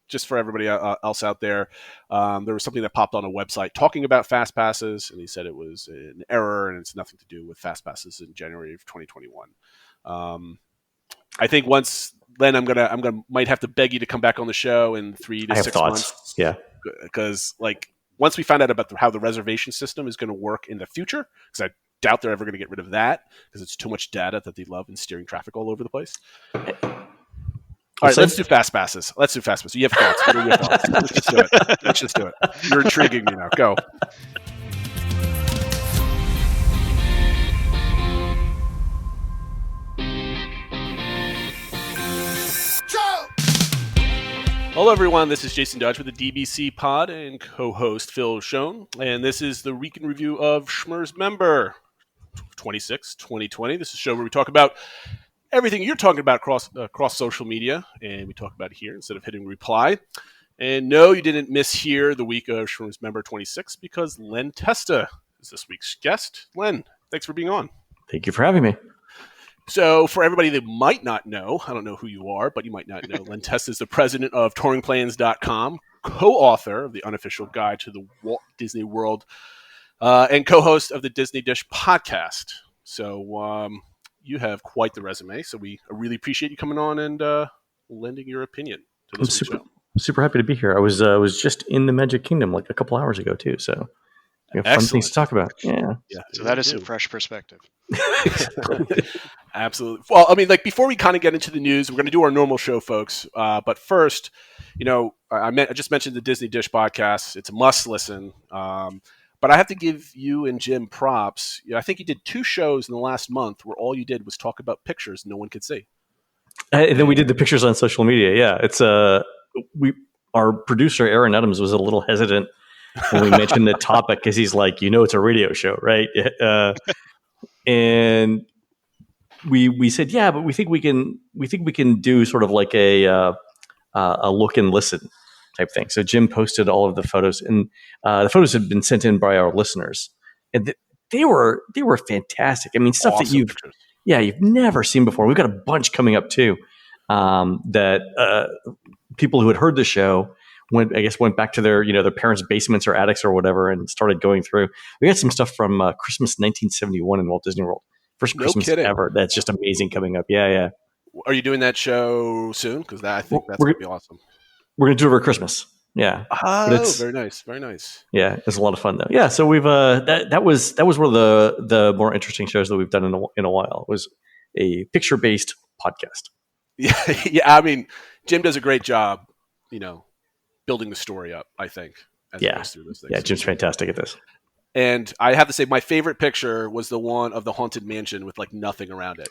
just for everybody else out there, there was something that popped on a website talking about fast passes, and he said it was an error and it's nothing to do with fast passes in January of 2021. I think once, Len, might have to beg you to come back on the show in 3 to 6 months. Yeah, because once we find out about how the reservation system is going to work in the future, because I doubt they're ever going to get rid of that because it's too much data that they love in steering traffic all over the place. All right, let's do fast passes. You have thoughts. What are your thoughts? Let's just do it. You're intriguing me now. Go. Hello, everyone. This is Jason Dodge with the DBC pod and co-host Phil Schoen. And this is the week in review of Schmerz Member 26, 2020. This is a show where we talk about everything you're talking about across social media. And we talk about it here instead of hitting reply. And no, you didn't mishear the week of Schmerz Member 26 because Len Testa is this week's guest. Len, thanks for being on. Thank you for having me. So for everybody that might not know, I don't know who you are, but you might not know, Len Testa is the president of touringplans.com, co-author of the Unofficial Guide to the Walt Disney World, and co-host of the Disney Dish podcast. So you have quite the resume, so we really appreciate you coming on and lending your opinion to this show. Super happy to be here. I was just in the Magic Kingdom like a couple hours ago too, so we have fun things to talk about. Yeah. So that is some fresh perspective. Absolutely. Well, I mean, before we kind of get into the news, we're going to do our normal show, folks. But first, I just mentioned the Disney Dish podcast. It's a must listen. But I have to give you and Jim props. I think you did 2 shows in the last month where all you did was talk about pictures no one could see. And then we did the pictures on social media. Yeah, it's our producer Aaron Adams was a little hesitant when we mentioned the topic because he's like, it's a radio show, right? And we said, yeah, but we think we can do sort of like a look and listen type thing. So Jim posted all of the photos, and the photos had been sent in by our listeners, and they were fantastic. I mean, stuff awesome that you've never seen before. We've got a bunch coming up too. That people who had heard the show went back to their parents' basements or attics or whatever and started going through. We got some stuff from Christmas 1971 in Walt Disney World. First Christmas ever. That's just amazing coming up. Yeah. Are you doing that show soon? Because I think that's going to be awesome. We're going to do it over Christmas. Yeah. Oh, very nice. Very nice. Yeah, it's a lot of fun though. Yeah, so we've that was one of the more interesting shows that we've done in a while. It was a picture-based podcast. Yeah. I mean, Jim does a great job, building the story up, I think. As he goes through those things. Yeah, Jim's fantastic at this. And I have to say, my favorite picture was the one of the Haunted Mansion with nothing around it.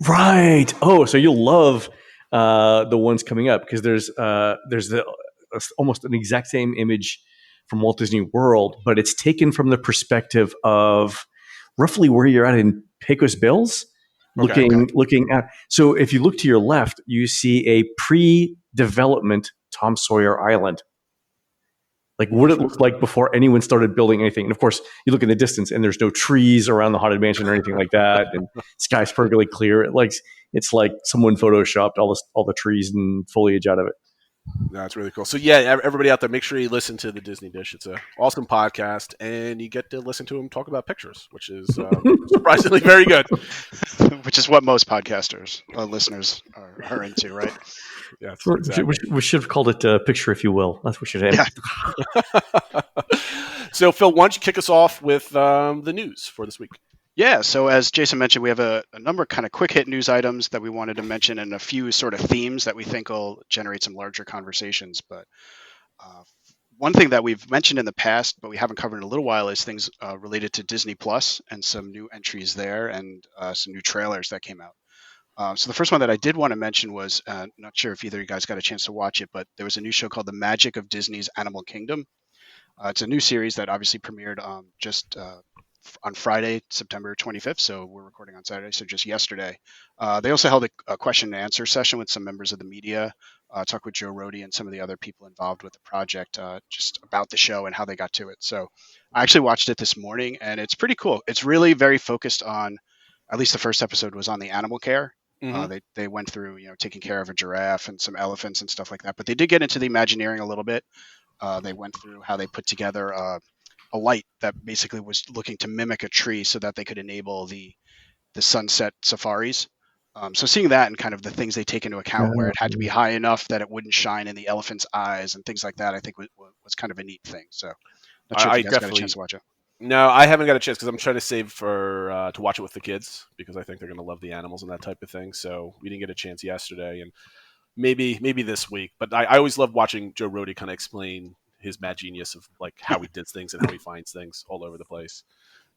Right. Oh, so you'll love the ones coming up because there's almost an exact same image from Walt Disney World, but it's taken from the perspective of roughly where you're at in Pecos Bills, looking at. So if you look to your left, you see a pre-development Tom Sawyer Island. Like what it looked like before anyone started building anything. And of course, you look in the distance and there's no trees around the Haunted Mansion or anything like that. And sky's perfectly clear. It's like someone photoshopped all the trees and foliage out of it. That's really cool. So yeah, everybody out there, make sure you listen to the Disney Dish. It's an awesome podcast, and you get to listen to them talk about pictures, which is surprisingly very good. Which is what most podcasters, listeners are into, right? Yeah, exactly. We should have called it Picture If You Will. That's what we should have. Yeah. So Phil, why don't you kick us off with the news for this week? Yeah, so as Jason mentioned, we have a number of kind of quick hit news items that we wanted to mention and a few sort of themes that we think will generate some larger conversations. But one thing that we've mentioned in the past, but we haven't covered in a little while, is things related to Disney Plus and some new entries there and some new trailers that came out. So the first one that I did want to mention was, not sure if either of you guys got a chance to watch it, but there was a new show called The Magic of Disney's Animal Kingdom. It's a new series that obviously premiered just on Friday, September 25th. So we're recording on Saturday. So just yesterday. They also held a question and answer session with some members of the media, talked with Joe Rohde and some of the other people involved with the project, just about the show and how they got to it. So I actually watched it this morning and it's pretty cool. It's really very focused on, at least the first episode was on the animal care Mhm. They went through, taking care of a giraffe and some elephants and stuff like that. But they did get into the Imagineering a little bit. They went through how they put together a light that basically was looking to mimic a tree so that they could enable the sunset safaris. So seeing that and kind of the things they take into account, where it had to be high enough that it wouldn't shine in the elephant's eyes and things like that, I think was kind of a neat thing. So not sure if I you guys got a definitely chance to watch it. no, I haven't got a chance because I'm trying to save for to watch it with the kids because I think they're going to love the animals and that type of thing. So we didn't get a chance yesterday, and maybe this week. But I always love watching Joe Rohde kind of explain his mad genius of like how he did things and how he finds things all over the place.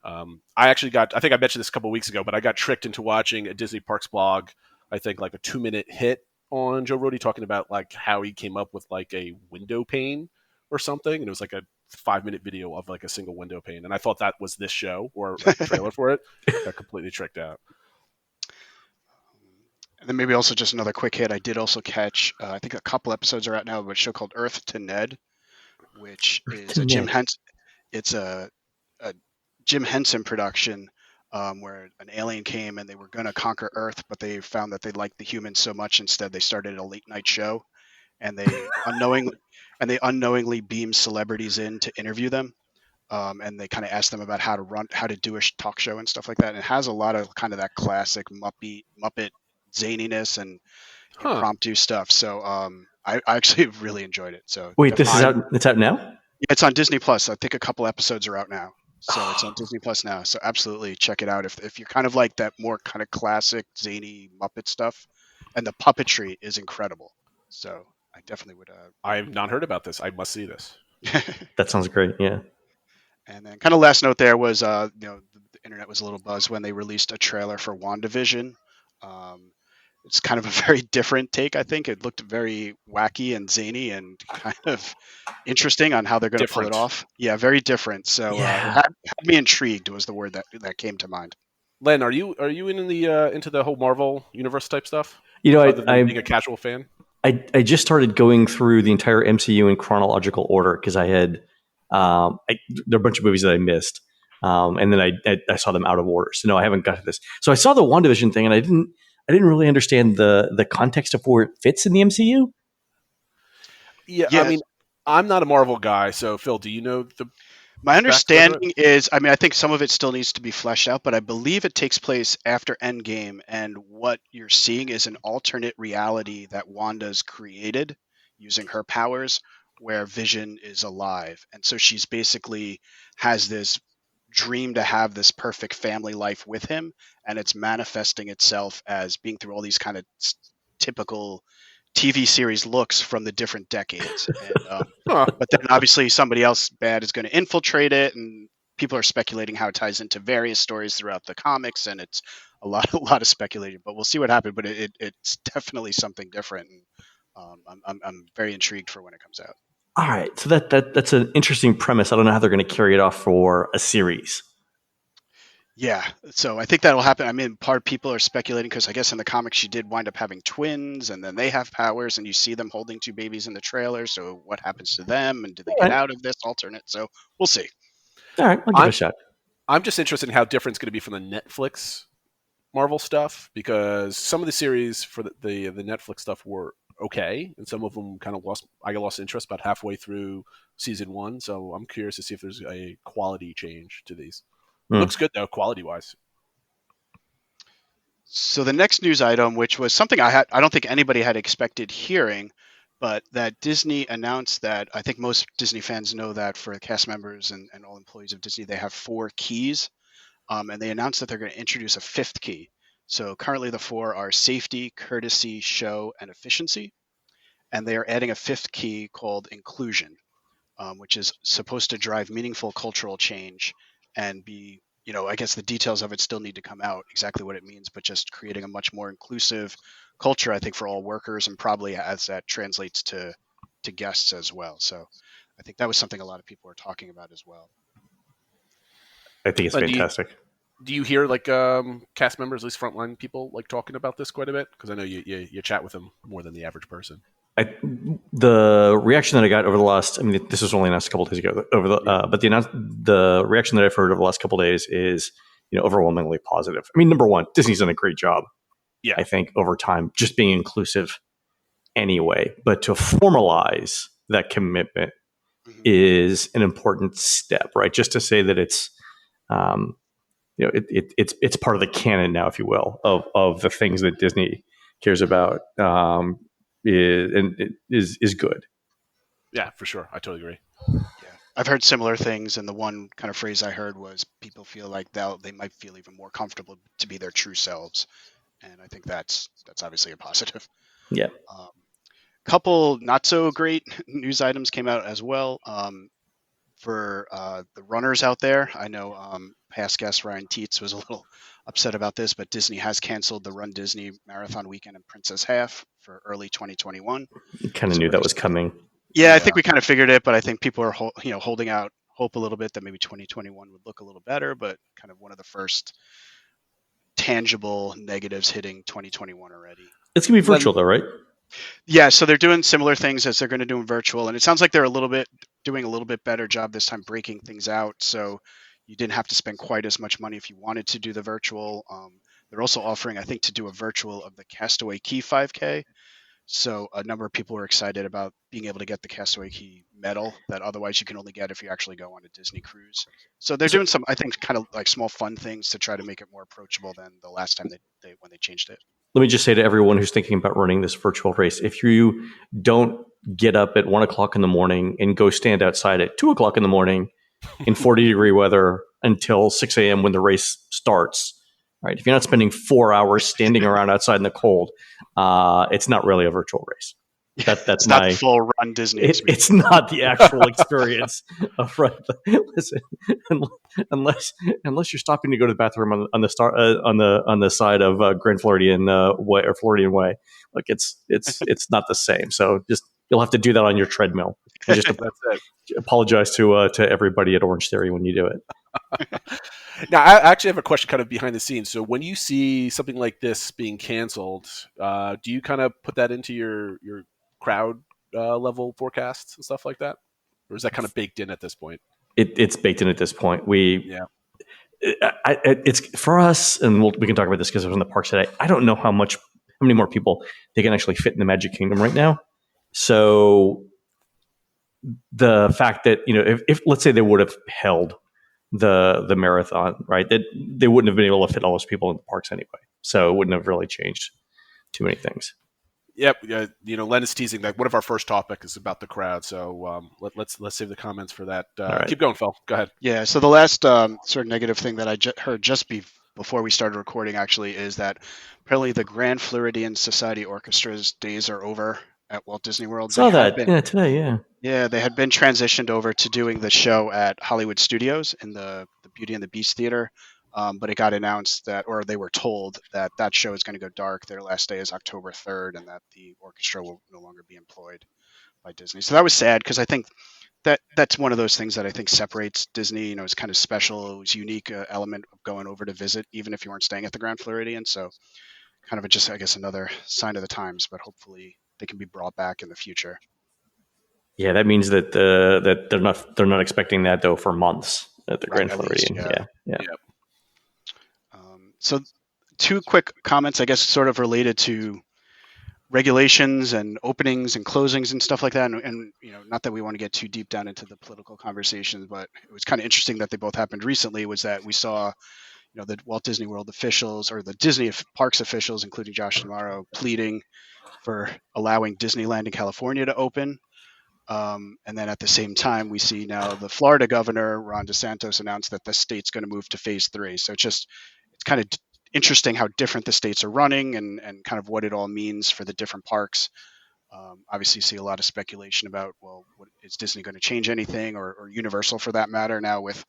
I think I mentioned this a couple of weeks ago, but I got tricked into watching a Disney Parks blog. I think like a 2-minute hit on Joe Rohde talking about like how he came up with like a window pane or something, and it was like a 5-minute video of like a single window pane, and I thought that was this show or a trailer for it. Got completely tricked out. And then maybe also just another quick hit. I did also catch, I think a couple episodes are out now, but a show called Earth to Ned, which is a Jim Henson. It's a Jim Henson production where an alien came and they were going to conquer Earth, but they found that they liked the humans so much instead they started a late night show, and they unknowingly beamed celebrities in to interview them. And they kind of asked them about how to do a talk show and stuff like that. And it has a lot of kind of that classic Muppet zaniness and impromptu stuff. So I actually really enjoyed it. So wait, this is out. It's out now. Yeah, it's on Disney Plus. I think a couple episodes are out now. So it's on Disney Plus now. So absolutely check it out if you're kind of like that more kind of classic zany Muppet stuff. And the puppetry is incredible. So I definitely would. I have not heard about this. I must see this. That sounds great. Yeah. And then kind of last note there was, the internet was a little buzzed when they released a trailer for WandaVision. It's kind of a very different take, I think. It looked very wacky and zany and kind of interesting on how they're going to pull it off. Yeah, very different. So it had me intrigued was the word that came to mind. Len, are you in the into the whole Marvel universe type stuff? You know, I'm being a casual fan. I just started going through the entire MCU in chronological order because I had there are a bunch of movies that I missed, and then I saw them out of order. So no, I haven't got to this. So I saw the WandaVision thing, and I didn't really understand the context of where it fits in the MCU. Yeah, I mean, I'm not a Marvel guy, so Phil, do you know the? My understanding is, I mean, I think some of it still needs to be fleshed out, but I believe it takes place after Endgame, and what you're seeing is an alternate reality that Wanda's created using her powers, where Vision is alive. And so she's basically has this dream to have this perfect family life with him, and it's manifesting itself as being through all these kind of typical TV series looks from the different decades. And, but then obviously somebody else bad is going to infiltrate it, and people are speculating how it ties into various stories throughout the comics, and it's a lot of speculating. But we'll see what happens. But it's definitely something different. And, I'm very intrigued for when it comes out. All right, so that's an interesting premise. I don't know how they're going to carry it off for a series. Yeah, so I think that'll happen. I mean, people are speculating because I guess in the comics she did wind up having twins, and then they have powers, and you see them holding two babies in the trailer. So what happens to them, and do they get out of this alternate? So we'll see. All right, I'll give it a shot. I'm just interested in how different it's going to be from the Netflix Marvel stuff, because some of the series for the Netflix stuff were okay, and some of them kind of lost interest about halfway through season 1. So I'm curious to see if there's a quality change to these. Looks good though, quality wise. So the next news item, which was something I don't think anybody had expected hearing, but that Disney announced that, I think most Disney fans know that for cast members and all employees of Disney, they have 4 keys. And they announced that they're going to introduce a 5th key. So currently the 4 are safety, courtesy, show, and efficiency. And they are adding a 5th key called inclusion, which is supposed to drive meaningful cultural change and be, I guess the details of it still need to come out, exactly what it means, but just creating a much more inclusive culture, I think, for all workers, and probably as that translates to guests as well. So I think that was something a lot of people were talking about as well. I think it's fantastic. Do you hear like cast members, at least frontline people, like talking about this quite a bit? Because I know you chat with them more than the average person. The reaction that I got over the last, I mean, this was only announced a couple of days ago, but the reaction that I've heard over the last couple of days is, overwhelmingly positive. I mean, number one, Disney's done a great job Yeah. I think, over time, just being inclusive anyway. But to formalize that commitment is an important step, right? Just to say that it's, it's part of the canon now, if you will, of the things that Disney cares about, is good. Yeah, for sure. I totally agree. Yeah, I've heard similar things, and the one kind of phrase I heard was people feel like they might feel even more comfortable to be their true selves, and I think that's obviously a positive. Yeah. Couple not so great news items came out as well. For the runners out there, I know past guest Ryan Teets was a little upset about this, but Disney has canceled the Run Disney Marathon Weekend and Princess Half for early 2021. Kind of knew that was coming. Yeah, I think we kind of figured it, but I think people are holding out hope a little bit that maybe 2021 would look a little better, but kind of one of the first tangible negatives hitting 2021 already. It's going to be virtual though, right? Yeah, so they're doing similar things as they're going to do in virtual, and it sounds like they're doing a little bit better job this time breaking things out, so you didn't have to spend quite as much money if you wanted to do the virtual. They're also offering, I think, to do a virtual of the Castaway Key 5K. So a number of people were excited about being able to get the Castaway Key medal that otherwise you can only get if you actually go on a Disney cruise. So they're doing some, I think, kind of like small fun things to try to make it more approachable than the last time when they changed it. Let me just say to everyone who's thinking about running this virtual race, if you don't get up at 1 o'clock in the morning and go stand outside at 2 o'clock in the morning in 40-degree weather until 6 a.m. when the race starts, right? If you're not spending 4 hours standing around outside in the cold, it's not really a virtual race. That's not the full Run Disney experience. It's not the actual experience of run. Listen, unless you're stopping to go to the bathroom on the side of Grand Floridian Way or Floridian Way, like it's not the same. So just you'll have to do that on your treadmill. And just apologize to everybody at Orange Theory when you do it. Now, I actually have a question kind of behind the scenes. So when you see something like this being canceled, do you kind of put that into your crowd level forecasts and stuff like that? Or is that kind of baked in at this point? It's baked in at this point. It's for us, and we can talk about this because I was in the parks today. I don't know how many more people they can actually fit in the Magic Kingdom right now. So the fact that, if let's say they would have held the marathon, right, that they wouldn't have been able to fit all those people in the parks anyway. So it wouldn't have really changed too many things. Yep. Len is teasing that one of our first topic is about the crowd. So let's save the comments for that. Right. Keep going, Phil. Go ahead. Yeah. So the last sort of negative thing that I heard just before we started recording actually is that apparently the Grand Floridian Society Orchestra's days are over at Walt Disney World. Saw that today. Yeah. Yeah, they had been transitioned over to doing the show at Hollywood Studios in the Beauty and the Beast Theater. But it got announced or they were told that show is going to go dark. Their last day is October 3rd, and that the orchestra will no longer be employed by Disney. So that was sad because I think that's one of those things that I think separates Disney. It's kind of special. It was unique element of going over to visit, even if you weren't staying at the Grand Floridian. So kind of just, I guess, another sign of the times. But hopefully they can be brought back in the future. Yeah, that means that that they're not expecting that though for months at the Grand Floridian. Yeah. So 2 quick comments, I guess, sort of related to regulations and openings and closings and stuff like that. And not that we want to get too deep down into the political conversations, but it was kind of interesting that they both happened recently. Was that we saw, the Walt Disney World officials or the Disney parks officials, including Josh Tomorrow, pleading for allowing Disneyland in California to open. And then at the same time, we see now the Florida governor, Ron DeSantis, announced that the state's going to move to phase 3. So it's kind of interesting how different the states are running and kind of what it all means for the different parks. Obviously, you see a lot of speculation about, is Disney going to change anything or Universal for that matter now with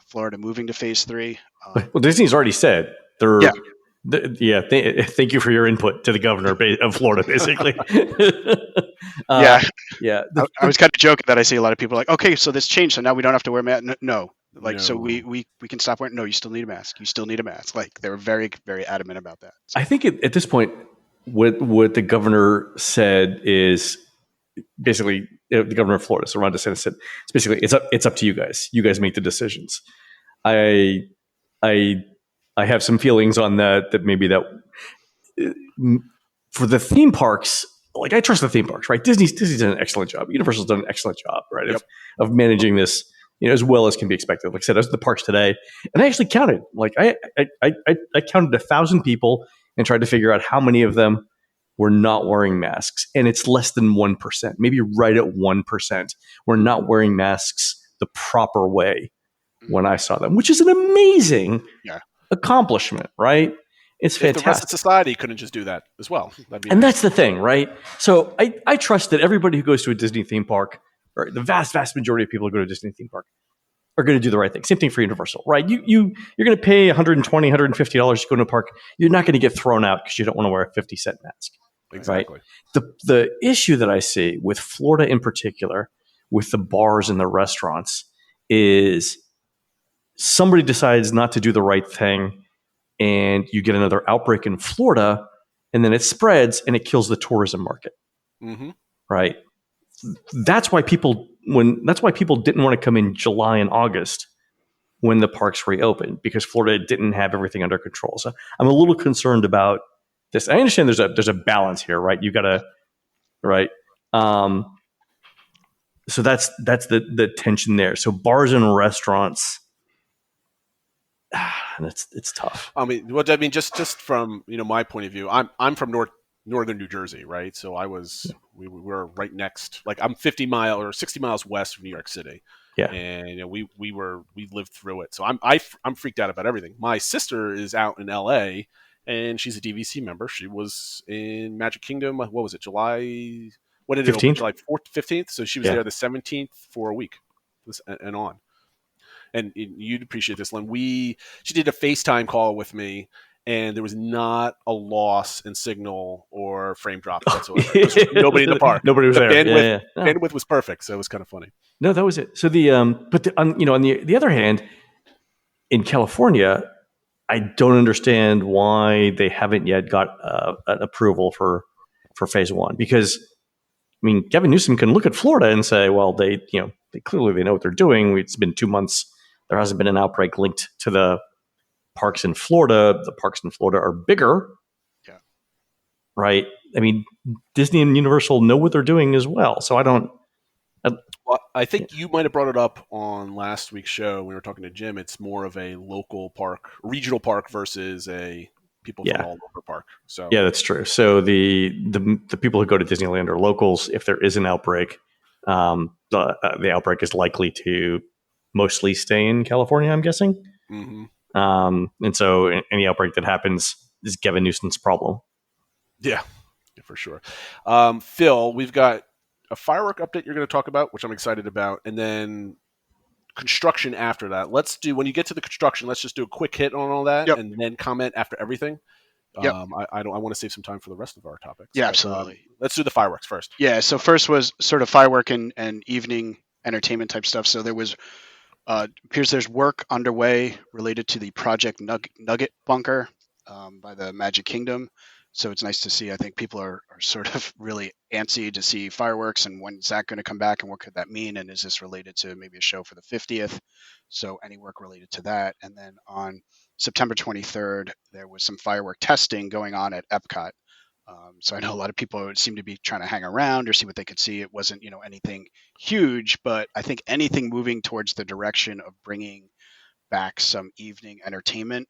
Florida moving to phase 3? Well, Disney's already said they're... Yeah. Thank you for your input to the governor of Florida, basically. I was kind of joking that I see a lot of people like, okay, so this changed, so now we don't have to wear masks. No. So we can stop wearing. No, you still need a mask. You still need a mask. Like they were very, very adamant about that. So. I think at this point, what the governor said is basically the governor of Florida, so Ron DeSantis said, it's basically it's up to you guys. You guys make the decisions. I have some feelings on that maybe that for the theme parks, like I trust the theme parks, right? Disney's done an excellent job. Universal's done an excellent job, right, of managing this, as well as can be expected. Like I said, I was at the parks today, and I actually counted. Like I counted 1,000 people and tried to figure out how many of them were not wearing masks, and it's less than 1%, maybe right at 1%. We're not wearing masks the proper way when I saw them, which is an amazing accomplishment, right? It's fantastic. If the rest of society couldn't just do that as well. And that's the thing, right? So I trust that everybody who goes to a Disney theme park, or the vast majority of people who go to a Disney theme park, are going to do the right thing. Same thing for Universal, right? You're going to pay $120, $150 to go to a park. You're not going to get thrown out because you don't want to wear a 50-cent mask. Exactly. Right? The issue that I see with Florida in particular, with the bars and the restaurants, is somebody decides not to do the right thing, and you get another outbreak in Florida, and then it spreads and it kills the tourism market. Mm-hmm. Right? That's why people didn't want to come in July and August when the parks reopened, because Florida didn't have everything under control. So I'm a little concerned about this. I understand there's a balance here, right? You got to, right? So that's the tension there. So bars and restaurants, it's tough. Just from my point of view, I'm from northern New Jersey, right? So we were right next, like I'm 50 miles or 60 miles west of New York City. Yeah. And we lived through it. So I'm freaked out about everything. My sister is out in LA, and she's a DVC member. She was in Magic Kingdom. What was it? July? What did it 15th? open? July 4th, 15th. So she was there the 17th for a week and on. And you'd appreciate this, Len. She did a FaceTime call with me, and there was not a loss in signal or frame drop whatsoever. There was nobody in the park. Nobody was there. Bandwidth was perfect, so it was kind of funny. No, that was it. So on the other hand, in California, I don't understand why they haven't yet got an approval for phase one, because Gavin Newsom can look at Florida and say, well, they clearly know what they're doing. It's been 2 months. There hasn't been an outbreak linked to the parks in Florida. The parks in Florida are bigger. Yeah. Right. Disney and Universal know what they're doing as well. So I think you might have brought it up on last week's show when we were talking to Jim. It's more of a local park, regional park versus a people from all over park. So yeah, that's true. So the people who go to Disneyland are locals. If there is an outbreak, the outbreak is likely to mostly stay in California, I'm guessing. Mm-hmm. And so any outbreak that happens is Gavin Newsom's problem. Yeah, for sure. Phil, we've got a firework update you're going to talk about, which I'm excited about, and then construction after that. When you get to the construction, let's just do a quick hit on all that, and then comment after everything. I want to save some time for the rest of our topics. Yeah, absolutely. Let's do the fireworks first. Yeah, so first was sort of firework and evening entertainment type stuff. So there was appears there's work underway related to the Project Nugget bunker by the Magic Kingdom. So it's nice to see. I think people are sort of really antsy to see fireworks, and when's that going to come back, and what could that mean, and is this related to maybe a show for the 50th? So any work related to that. And then on September 23rd, there was some firework testing going on at Epcot. So I know a lot of people seem to be trying to hang around or see what they could see. It wasn't, anything huge, but I think anything moving towards the direction of bringing back some evening entertainment,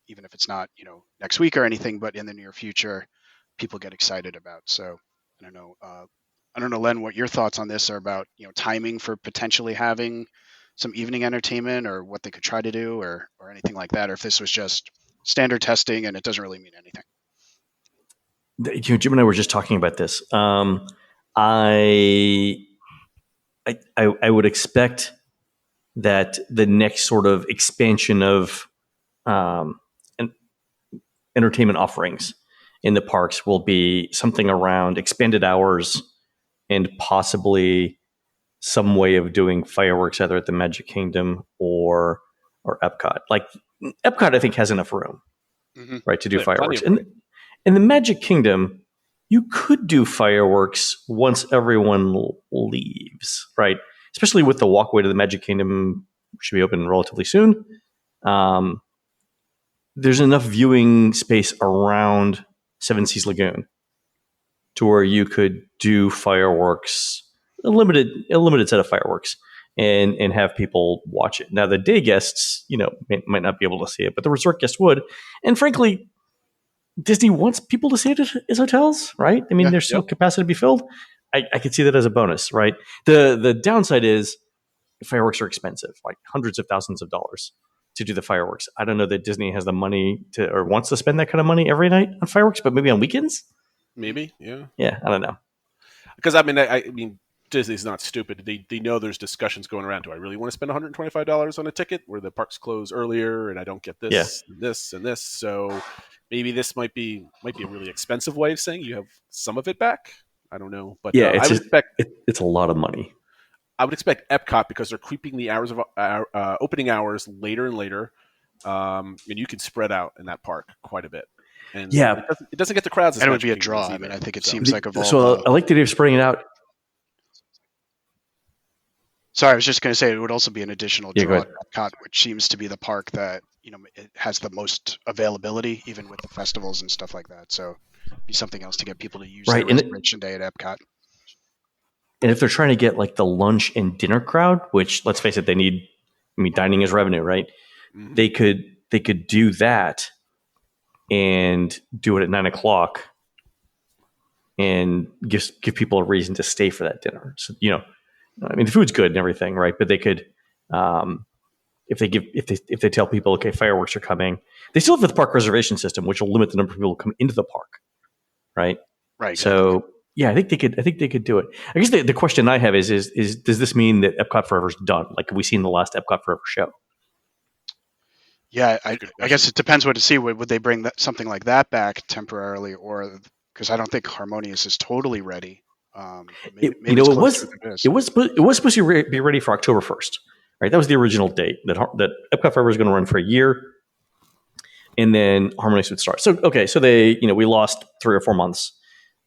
even if it's not, next week or anything, but in the near future, people get excited about. So I don't know, Len, what your thoughts on this are about, timing for potentially having some evening entertainment, or what they could try to do, or anything like that, or if this was just standard testing and it doesn't really mean anything. Jim and I were just talking about this. I would expect that the next sort of expansion of entertainment offerings in the parks will be something around expanded hours and possibly some way of doing fireworks either at the Magic Kingdom or Epcot. Like Epcot, I think has enough room, right, to do fireworks. And in the Magic Kingdom, you could do fireworks once everyone leaves, right? Especially with the walkway to the Magic Kingdom should be open relatively soon. There's enough viewing space around Seven Seas Lagoon, to where you could do fireworks, a limited set of fireworks, and have people watch it. Now, the day guests, might not be able to see it, but the resort guests would. And frankly, Disney wants people to see it at its hotels, right? I mean, there's still capacity to be filled. I could see that as a bonus, right? The downside is fireworks are expensive, like hundreds of thousands of dollars to do the fireworks. I don't know that Disney has the money to or wants to spend that kind of money every night on fireworks, but maybe on weekends. Maybe, yeah. Yeah, I don't know. Because I mean, Disney's not stupid. They know there's discussions going around. Do I really want to spend $125 on a ticket where the parks close earlier and I don't get this, this, and this? So maybe this might be a really expensive way of saying you have some of it back. I don't know, but it's a lot of money. I would expect Epcot, because they're creeping the hours of opening hours later and later, and you can spread out in that park quite a bit. And it doesn't get the crowds. And it would be a draw. I mean, I think it seems like of all. So I like the idea of spreading it out. Sorry, I was just going to say it would also be an additional draw at Epcot, which seems to be the park that it has the most availability, even with the festivals and stuff like that. So it'd be something else to get people to use their reservation day at Epcot. And if they're trying to get like the lunch and dinner crowd, which let's face it, they need. I mean, dining is revenue, right? Mm-hmm. They could do that and do it at 9:00 and give people a reason to stay for that dinner. So I mean, the food's good and everything, right? But they could, if they tell people, okay, fireworks are coming, they still have the park reservation system, which will limit the number of people who come into the park, right? Right. So yeah, I think they could do it. I guess the question I have is does this mean that Epcot Forever is done? Like we seen the last Epcot Forever show? Yeah, I guess it depends what to see. Would they bring something like that back temporarily, or because I don't think Harmonious is totally ready. It was supposed to be ready for October 1st, right? That was the original date that Epcot Forever was going to run for a year, and then Harmonious would start. So they we lost 3 or 4 months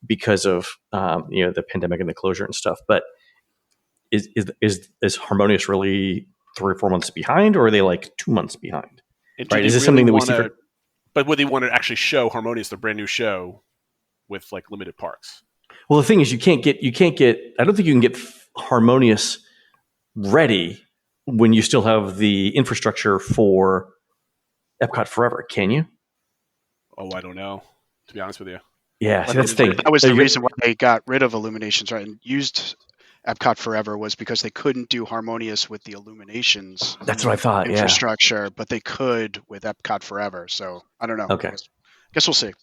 because of the pandemic and the closure and stuff. But is Harmonious really 3 or 4 months behind, or are they like 2 months behind? Right? Is this something that we see? But would they want to actually show Harmonious, the brand new show, with like limited parks? Well, the thing is, you can't get. I don't think you can get Harmonious ready when you still have the infrastructure for Epcot Forever. Can you? Oh, I don't know. To be honest with you. Yeah, that's the thing. That was the reason why they got rid of Illuminations, right? And used Epcot Forever was because they couldn't do Harmonious with the Illuminations. That's what I thought. Infrastructure, but they could with Epcot Forever. So I don't know. Okay. I guess we'll see.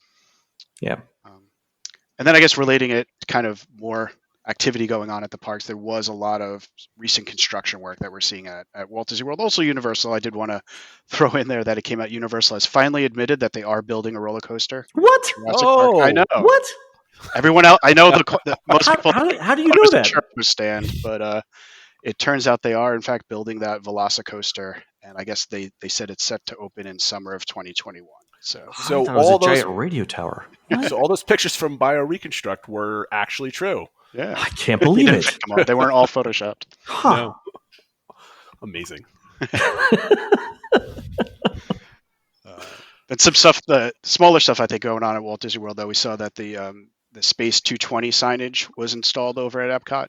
Yeah. And then I guess relating it kind of more activity going on at the parks, there was a lot of recent construction work that we're seeing at Walt Disney World. Also Universal, I did want to throw in there that it came out. Universal has finally admitted that they are building a roller coaster. What? Park. I know. What? Everyone else, I know the most people. How do you know that? Stand, but it turns out they are in fact building that Velocicoaster, and I guess they said it's set to open in summer of 2021. So all those giant radio tower. So all those pictures from BioReconstruct were actually true. Yeah, I can't believe it. Come on, they weren't all photoshopped. Huh. No. Amazing. And some stuff, the smaller stuff I think going on at Walt Disney World, though, we saw that the Space 220 signage was installed over at Epcot.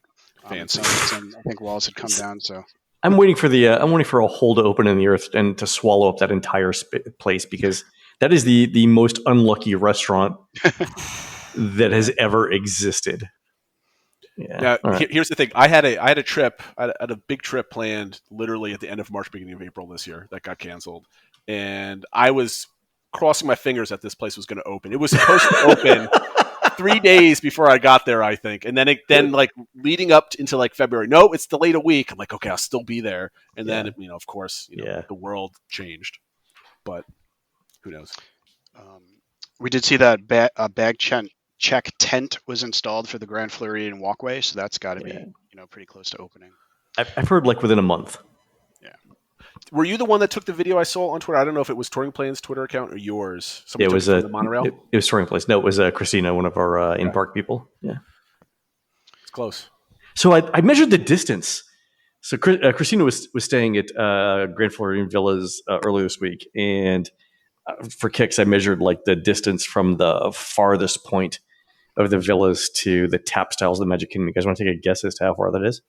Fancy. I think walls had come down. So I'm waiting for a hole to open in the earth and to swallow up that entire place, because that is the most unlucky restaurant that has ever existed. Yeah. Now, here's the thing. I had a trip, I had a big trip planned literally at the end of March, beginning of April this year that got canceled. And I was crossing my fingers that this place was going to open. It was supposed to open 3 days before I got there, I think. And then like leading up into like February, no, it's delayed a week. I'm like, okay, I'll still be there. And then, of course, the world changed. But who knows? We did see that bag check tent was installed for the Grand Floridian walkway, so that's got to be pretty close to opening. I've heard like within a month. Yeah. Were you the one that took the video I saw on Twitter? I don't know if it was Touring Plane's Twitter account or yours. It was the monorail. It was Touring Place. No, it was Christina, one of our in-park people. Yeah, it's close. So I measured the distance. So Christina was staying at Grand Floridian Villas earlier this week, and for kicks, I measured like the distance from the farthest point of the villas to the tap styles of the Magic Kingdom. You guys want to take a guess as to how far that is?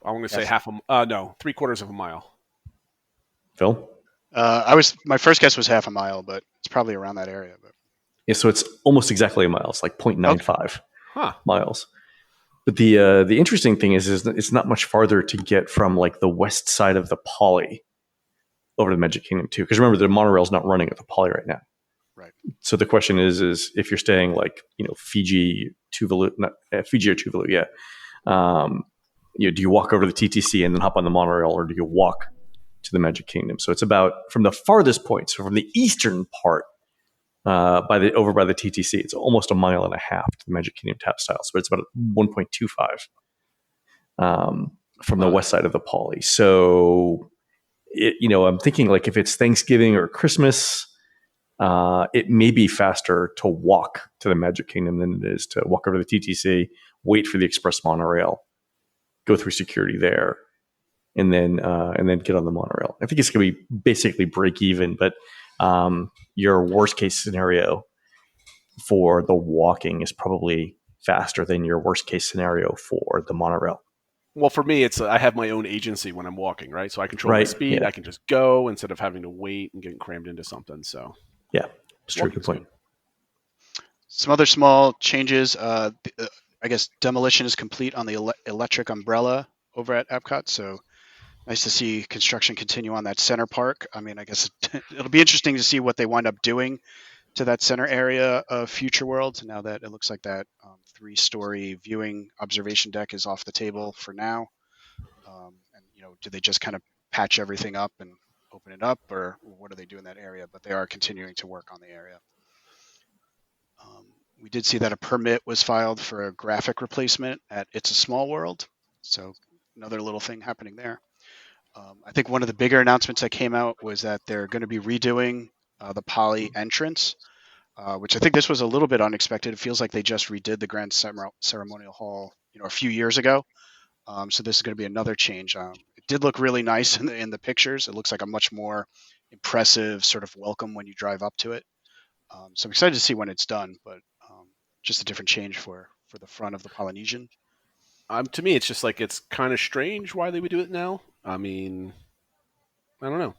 I'm going to say three-quarters of a mile. Phil? My first guess was half a mile, but it's probably around that area. But Yeah, so it's almost exactly a mile. It's like 0.95 miles. But the interesting thing is it's not much farther to get from like the west side of the Poly over to the Magic Kingdom too. Because remember, the monorail's not running at the Poly right now. Right. So the question is if you're staying like Fiji, Tuvalu, not Fiji or Tuvalu, yeah. Do you walk over to the TTC and then hop on the monorail, or do you walk to the Magic Kingdom? So it's about from the farthest point, so from the eastern part, over by the TTC, it's almost a mile and a half to the Magic Kingdom tap styles, but it's about 1.25 from the west side of the Poly. So, I'm thinking like if it's Thanksgiving or Christmas, it may be faster to walk to the Magic Kingdom than it is to walk over to the TTC, wait for the express monorail, go through security there, and then get on the monorail. I think it's going to be basically break even, but your worst case scenario for the walking is probably faster than your worst case scenario for the monorail. Well, for me, I have my own agency when I'm walking, right? So I control my speed. Yeah. I can just go instead of having to wait and getting crammed into something. So yeah, it's true. Good point. Some other small changes. I guess demolition is complete on the electric umbrella over at Epcot. So nice to see construction continue on that center park. I mean, I guess it'll be interesting to see what they wind up doing to that center area of Future World now that it looks like that 3-story viewing observation deck is off the table for now. Do they just kind of patch everything up and open it up, or what do they do in that area? But they are continuing to work on the area. We did see that a permit was filed for a graphic replacement at It's a Small World. So another little thing happening there. I think one of the bigger announcements that came out was that they're going to be redoing the Poly entrance, which I think this was a little bit unexpected. It feels like they just redid the Grand Ceremonial Hall, a few years ago. So this is going to be another change. It did look really nice in the pictures. It looks like a much more impressive sort of welcome when you drive up to it. So I'm excited to see when it's done, but just a different change for the front of the Polynesian. To me, it's just like it's kind of strange why they would do it now. I mean, I don't know.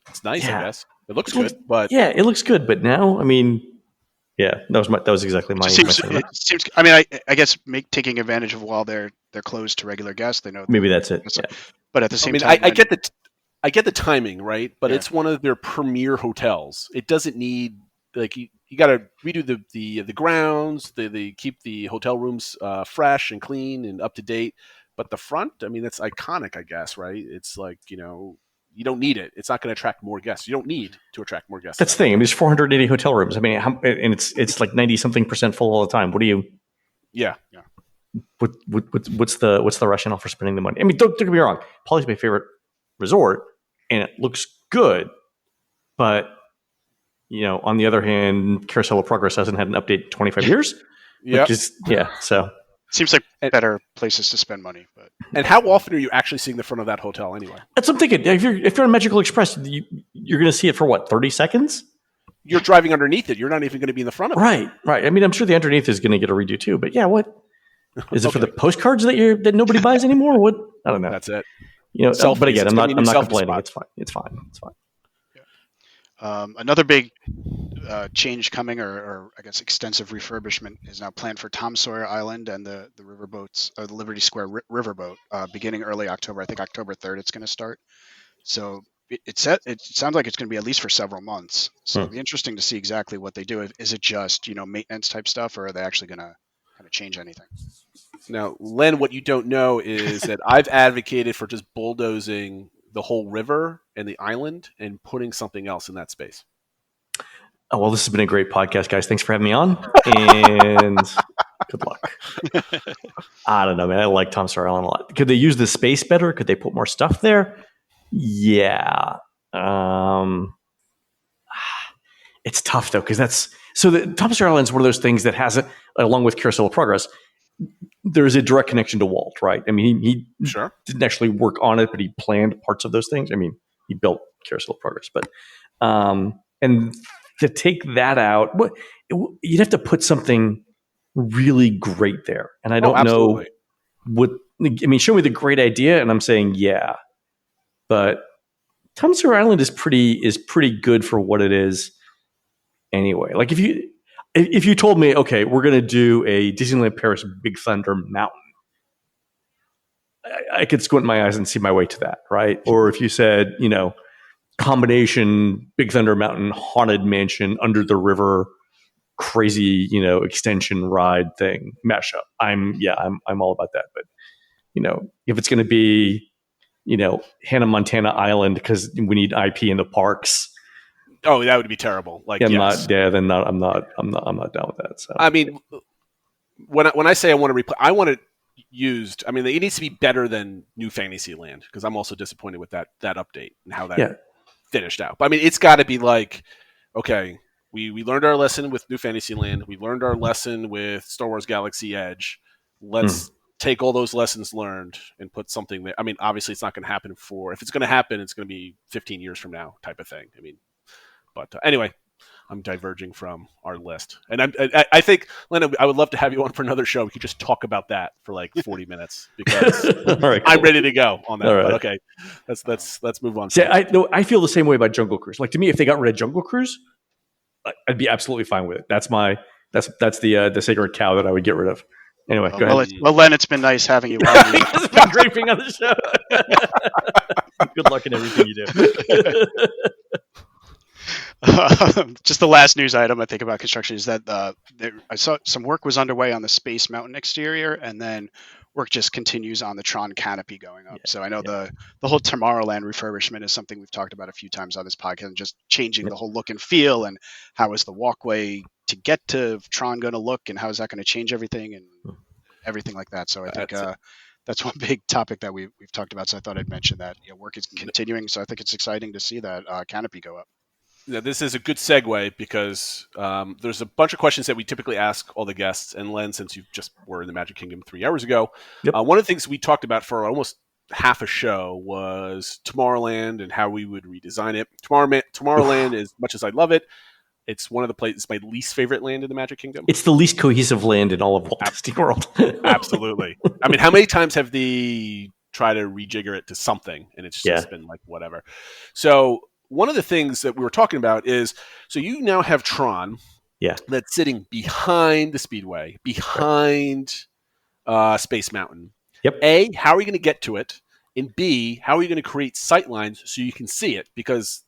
It's nice, I guess. It looks good, but yeah, it looks good. But now, I mean, yeah, that was exactly my. It seems. I mean, I guess taking advantage of while they're closed to regular guests. They know maybe that's it. Yeah. But at the same time, I get the timing, right? But it's one of their premier hotels. It doesn't need like you got to redo the grounds. They keep the hotel rooms fresh and clean and up to date. But the front, I mean, that's iconic, I guess, right? It's like you don't need it. It's not going to attract more guests. You don't need to attract more guests. That's the thing. I mean, there's 480 hotel rooms. I mean, and it's like 90-something% full all the time. What do you? Yeah. What's the rationale for spending the money? I mean, don't get me wrong. Poly's my favorite resort, and it looks good. But on the other hand, Carousel of Progress hasn't had an update in 25 years. So. Seems like better places to spend money. But and how often are you actually seeing the front of that hotel anyway? That's what I'm thinking. If you're on Magical Express, you're going to see it for what, 30 seconds? You're driving underneath it. You're not even going to be in the front of it. Right. I mean, I'm sure the underneath is going to get a redo too. But yeah, what is it for the postcards that nobody buys anymore? What? I don't know. That's it. But again, I'm not complaining. Spot. It's fine. Yeah. Another big change coming, or I guess extensive refurbishment, is now planned for Tom Sawyer Island and the riverboats, or the Liberty Square riverboat, beginning early October. I think October 3rd it's going to start. So it sounds like it's going to be at least for several months. So it'll be interesting to see exactly what they do. Is it just maintenance type stuff, or are they actually going to kind of change anything? Now, Len, what you don't know is that I've advocated for just bulldozing the whole river and the island and putting something else in that space. Oh, well, this has been a great podcast, guys. Thanks for having me on, and good luck. I don't know, man. I like Tom Sawyer Island a lot. Could they use the space better? Could they put more stuff there? Yeah. It's tough, though, because the Tom Sawyer Island is one of those things that has, along with Carousel of Progress, there's a direct connection to Walt, right? I mean, he sure didn't actually work on it, but he planned parts of those things. I mean, he built Carousel of Progress. But and to take that out, you'd have to put something really great there, and I don't know what. I mean, show me the great idea, and I'm saying yeah, but Times Square Island is pretty good for what it is anyway. Like if you told me, okay, we're going to do a Disneyland Paris Big Thunder Mountain, I could squint my eyes and see my way to that, right? Or if you said, combination Big Thunder Mountain Haunted Mansion under the river crazy, extension ride thing mashup, I'm all about that. But if it's going to be Hannah Montana Island because we need IP in the parks. Oh, that would be terrible. Like, I'm yes. not down with that. So I mean, when I say I want to replay, I want it used. I mean, it needs to be better than New Fantasyland because I'm also disappointed with that update and how that finished out. But I mean, it's got to be like, okay, we learned our lesson with New Fantasyland. We learned our lesson with Star Wars Galaxy Edge. Let's take all those lessons learned and put something there. I mean, obviously it's not going to happen if it's going to happen, it's going to be 15 years from now type of thing. I mean, but anyway, I'm diverging from our list. And I think, Len, I would love to have you on for another show. We could just talk about that for like 40 minutes because right, cool. I'm ready to go on that. Right. But okay, let's move on. See, I feel the same way about Jungle Cruise. Like to me, if they got rid of Jungle Cruise, I'd be absolutely fine with it. That's the sacred cow that I would get rid of. Anyway, go ahead. Well, Len, it's been nice having you on. It's been great being on the show. Good luck in everything you do. Just the last news item I think about construction is that I saw some work was underway on the Space Mountain exterior, and then work just continues on the Tron canopy going up. So I know the whole Tomorrowland refurbishment is something we've talked about a few times on this podcast, and just changing the whole look and feel, and how is the walkway to get to Tron going to look, and how is that going to change everything and everything like that. So I think that's one big topic that we've talked about. So I thought I'd mention that work is continuing. So I think it's exciting to see that canopy go up. Yeah, this is a good segue because there's a bunch of questions that we typically ask all the guests. And Len, since you just were in the Magic Kingdom 3 hours ago, one of the things we talked about for almost half a show was Tomorrowland and how we would redesign it. Tomorrowland, as much as I love it, it's one of the places. It's my least favorite land in the Magic Kingdom. It's the least cohesive land in all of Walt Disney World. Absolutely. I mean, how many times have they tried to rejigger it to something, and it's just been like whatever. So one of the things that we were talking about is, so you now have Tron, that's sitting behind the Speedway, behind Space Mountain. Yep. A, how are you going to get to it? And B, how are you going to create sight lines so you can see it? Because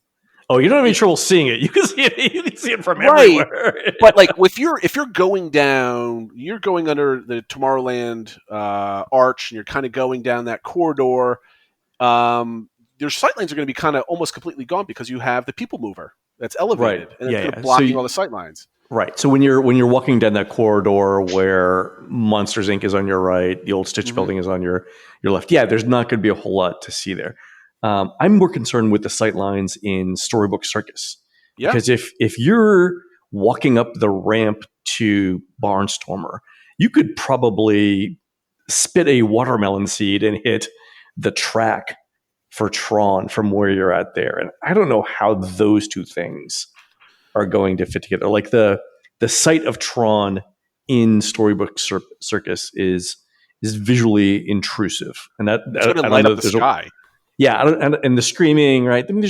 you don't have any trouble seeing it. You can see it. You can see it from everywhere. But like, if you're going down, you're going under the Tomorrowland arch, and you're kind of going down that corridor. Your sight lines are going to be kind of almost completely gone because you have the people mover that's elevated and it's blocking all the sight lines. Right. So when you're walking down that corridor where Monsters Inc. is on your right, the old Stitch building is on your left. Yeah, there's not going to be a whole lot to see there. I'm more concerned with the sight lines in Storybook Circus. Yeah. Because if you're walking up the ramp to Barnstormer, you could probably spit a watermelon seed and hit the track for Tron from where you're at there. And I don't know how those two things are going to fit together. Like the sight of Tron in Storybook Circus is visually intrusive. And that it's going to light up the sky. And the screaming, right? I mean,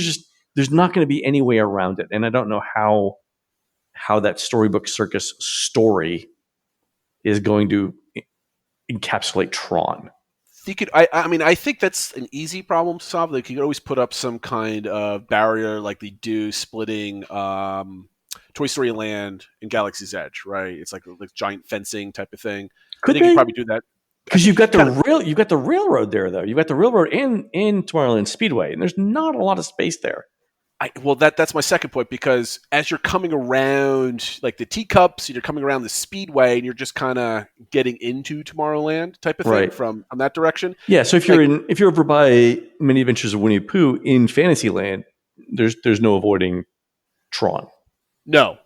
there's not going to be any way around it. And I don't know how that Storybook Circus story is going to encapsulate Tron. You could, I think that's an easy problem to solve. Like you could always put up some kind of barrier, like they do splitting Toy Story Land and Galaxy's Edge, right? It's like giant fencing type of thing. I think you could probably do that because you've got the railroad there, though. You've got the railroad and Tomorrowland Speedway, and there's not a lot of space there. That's my second point, because as you're coming around like the teacups, you're coming around the Speedway, and you're just kind of getting into Tomorrowland type of thing from on that direction. Yeah, so if you're over by Many Adventures of Winnie the Pooh in Fantasyland, there's no avoiding Tron. No,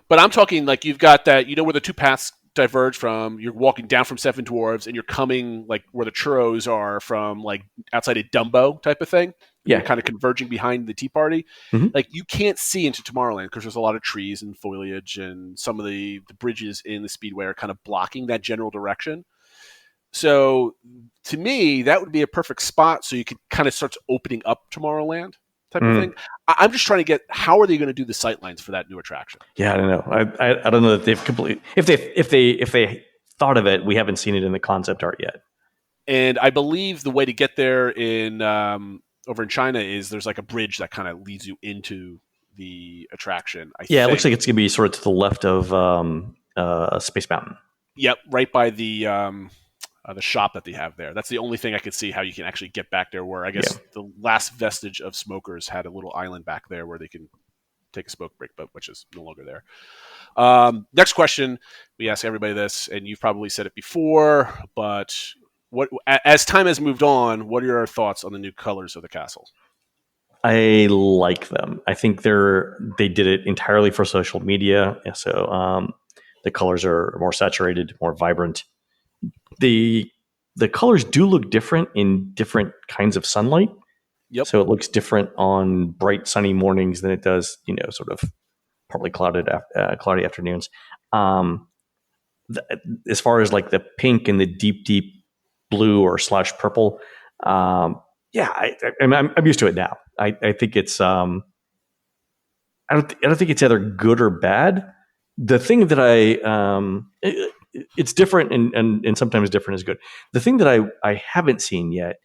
but I'm talking like you've got that, where the two paths diverge from. You're walking down from Seven Dwarves, and you're coming like where the churros are from, like outside of Dumbo type of thing. You're kind of converging behind the Tea Party. Mhm. Like you can't see into Tomorrowland because there's a lot of trees and foliage, and some of the bridges in the Speedway are kind of blocking that general direction. So to me, that would be a perfect spot so you could kind of start opening up Tomorrowland type of thing. I'm just trying to get how are they going to do the sightlines for that new attraction? Yeah, I don't know. I don't know that they've completely if they thought of it, we haven't seen it in the concept art yet. And I believe the way to get there in over in China is there's like a bridge that kind of leads you into the attraction. It looks like it's going to be sort of to the left of Space Mountain. Yep, right by the shop that they have there. That's the only thing I could see how you can actually get back there. Where I guess the last vestige of Smokers had a little island back there where they can take a smoke break, but which is no longer there. Next question, we ask everybody this, and you've probably said it before, but what as time has moved on, what are your thoughts on the new colors of the castle? I like them. I think they did it entirely for social media. So the colors are more saturated, more vibrant. The colors do look different in different kinds of sunlight. Yep. So it looks different on bright sunny mornings than it does, sort of partly cloudy afternoons. As far as like the pink and the deep blue or / purple, I'm used to it now. I think it's I don't think it's either good or bad. The thing that it's different and sometimes different is good. The thing that I haven't seen yet,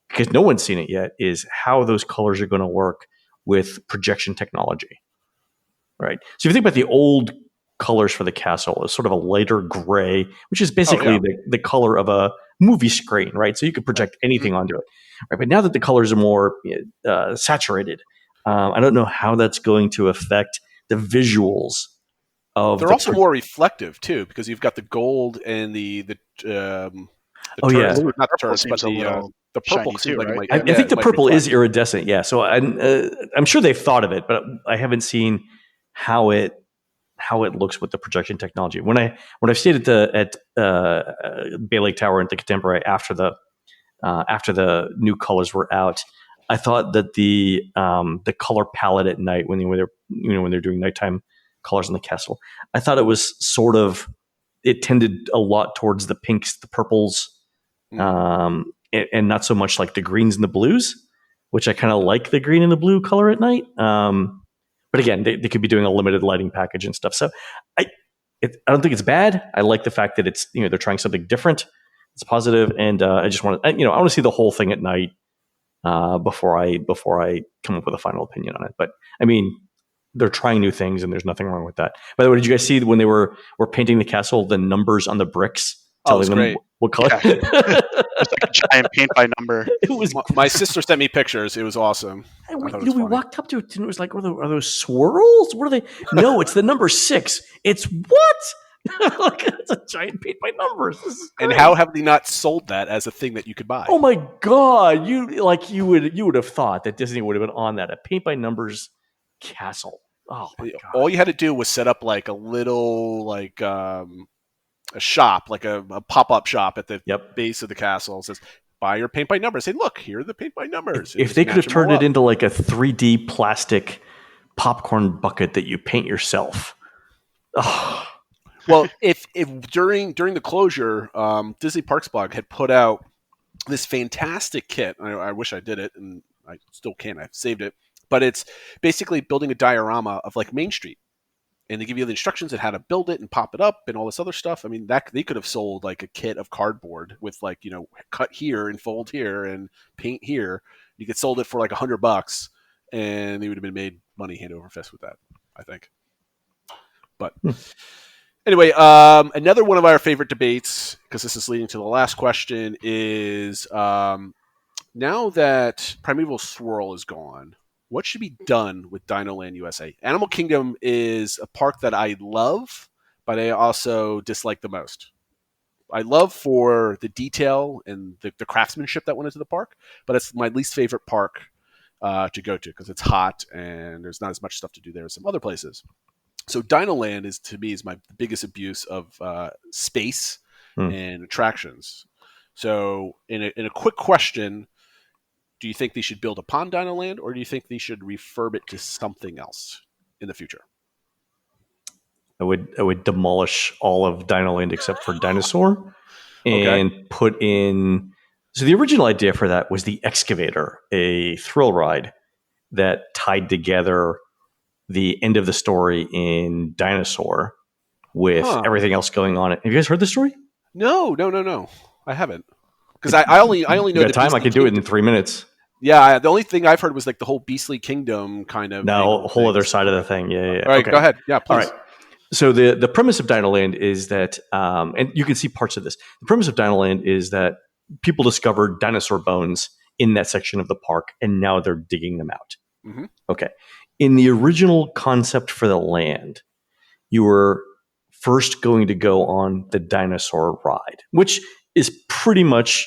because no one's seen it yet, is how those colors are going to work with projection technology. Right. So if you think about the old colors for the castle, it's sort of a lighter gray, which is basically the color of a movie screen, right? So you could project anything onto it. Right. But now that the colors are more saturated, I don't know how that's going to affect the visuals of. They're also more reflective too, because you've got the gold and the turrets, not the turrets, but the purple too, like right? I think the purple is iridescent. Yeah, so I'm sure they've thought of it, but I haven't seen how it looks with the projection technology. When I've stayed at Bay Lake Tower and the Contemporary after the new colors were out, I thought that the color palette at night when they're doing nighttime colors in the castle, I thought it was it tended a lot towards the pinks, the purples, and not so much like the greens and the blues, which I kind of like the green and the blue color at night. But again, they could be doing a limited lighting package and stuff. So I don't think it's bad. I like the fact that it's they're trying something different. It's positive, and I just want to I want to see the whole thing at night before I come up with a final opinion on it. But I mean, they're trying new things, and there's nothing wrong with that. By the way, did you guys see when they were painting the castle, the numbers on the bricks telling them what color? Yeah. It's like a giant paint by number. It was. My sister sent me pictures. It was awesome. We walked up to it and it was like, are those swirls? What are they? No, it's the number 6. It's what? Like, it's a giant paint by numbers. And how have they not sold that as a thing that you could buy? Oh my god! You would have thought that Disney would have been on that, a paint by numbers castle. Oh my god! All you had to do was set up like a little a shop, like a pop-up shop at the base of the castle. It says, buy your paint by numbers. Say, look, here are the paint by numbers. If they could have turned it into like a 3D plastic popcorn bucket that you paint yourself. Oh. Well, if during the closure, Disney Parks Blog had put out this fantastic kit. I wish I did it, and I still can't. I've saved it. But it's basically building a diorama of like Main Street. And they give you the instructions on how to build it and pop it up and all this other stuff. I mean, that they could have sold like a kit of cardboard with like, cut here and fold here and paint here. You could sold it for like $100 and they would have been made money hand over fist with that, I think. But anyway, another one of our favorite debates, because this is leading to the last question, is now that Primeval Swirl is gone, what should be done with Dinoland USA? Animal Kingdom is a park that I love, but I also dislike the most. I love for the detail and the craftsmanship that went into the park, but it's my least favorite park to go to because it's hot and there's not as much stuff to do there as some other places. So Dinoland to me is my biggest abuse of space and attractions. So in a quick question, do you think they should build upon Dinoland, or do you think they should refurb it to something else in the future? I would demolish all of Dinoland except for Dinosaur Okay. and put in. So the original idea for that was the Excavator, a thrill ride that tied together the end of the story in Dinosaur with everything else going on. Have you guys heard the story? No. I haven't. Because I only know You got the time? I Beastly can do it in Kingdom. 3 minutes. Yeah, the only thing I've heard was like the whole Beastly Kingdom kind of. No, a whole other side of the thing. Yeah. All right, okay. Go ahead. Yeah, please. All right. So the premise of Dinoland is that, and you can see parts of this. The premise of Dinoland is that people discovered dinosaur bones in that section of the park, and now they're digging them out. Mm-hmm. Okay. In the original concept for the land, you were first going to go on the dinosaur ride, which is pretty much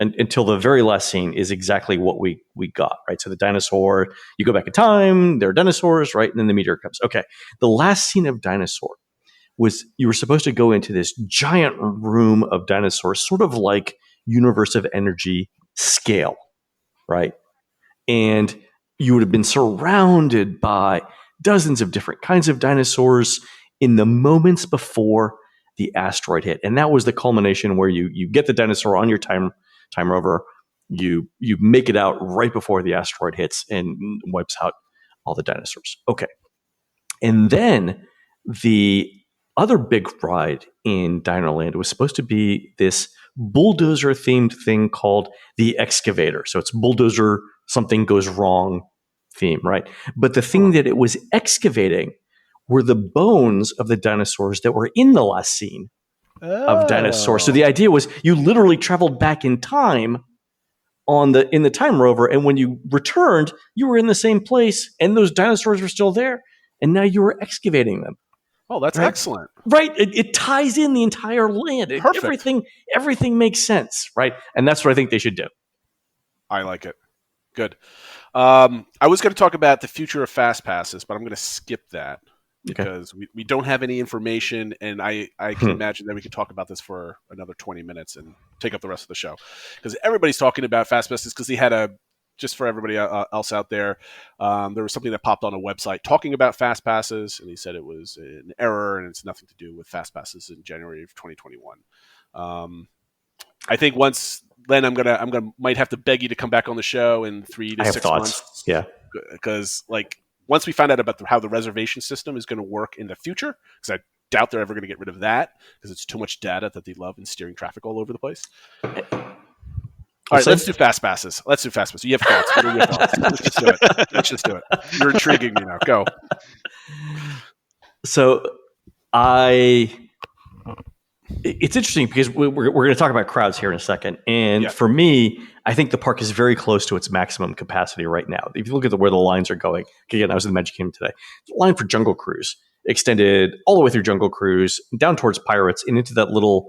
until the very last scene is exactly what we got, right? So the dinosaur, you go back in time, there are dinosaurs, right? And then the meteor comes. Okay. The last scene of Dinosaur was you were supposed to go into this giant room of dinosaurs, sort of like Universe of Energy scale, right? And you would have been surrounded by dozens of different kinds of dinosaurs in the moments before the asteroid hit. And that was the culmination where you get the dinosaur on your time rover, you make it out right before the asteroid hits and wipes out all the dinosaurs. Okay. And then the other big ride in Dinoland was supposed to be this bulldozer themed thing called the Excavator. So it's bulldozer, something goes wrong theme, right? But the thing that it was excavating were the bones of the dinosaurs that were in the last scene of Dinosaur. So the idea was you literally traveled back in time in the time rover, and when you returned, you were in the same place, and those dinosaurs were still there, and now you were excavating them. Oh, that's excellent. Right. It ties in the entire land. Perfect. Everything makes sense, right? And that's what I think they should do. I like it. Good. I was going to talk about the future of fast passes, but I'm going to skip that because we don't have any information, and I can imagine that we could talk about this for another 20 minutes and take up the rest of the show. Because everybody's talking about fast passes because he had just for everybody else out there, there was something that popped on a website talking about fast passes, and he said it was an error and it's nothing to do with fast passes in January of 2021. I think once, Len, might have to beg you to come back on the show in 3 to 6 months. Yeah, because once we find out about how the reservation system is going to work in the future, because I doubt they're ever going to get rid of that because it's too much data that they love in steering traffic all over the place. All right, let's do fast passes. You have thoughts. What are your thoughts? Let's just do it. You're intriguing me now. Go. So it's interesting because we're going to talk about crowds here in a second. And for me, I think the park is very close to its maximum capacity right now. If you look at where the lines are going, again, I was in the Magic Kingdom today. The line for Jungle Cruise extended all the way through Jungle Cruise, down towards Pirates, and into that little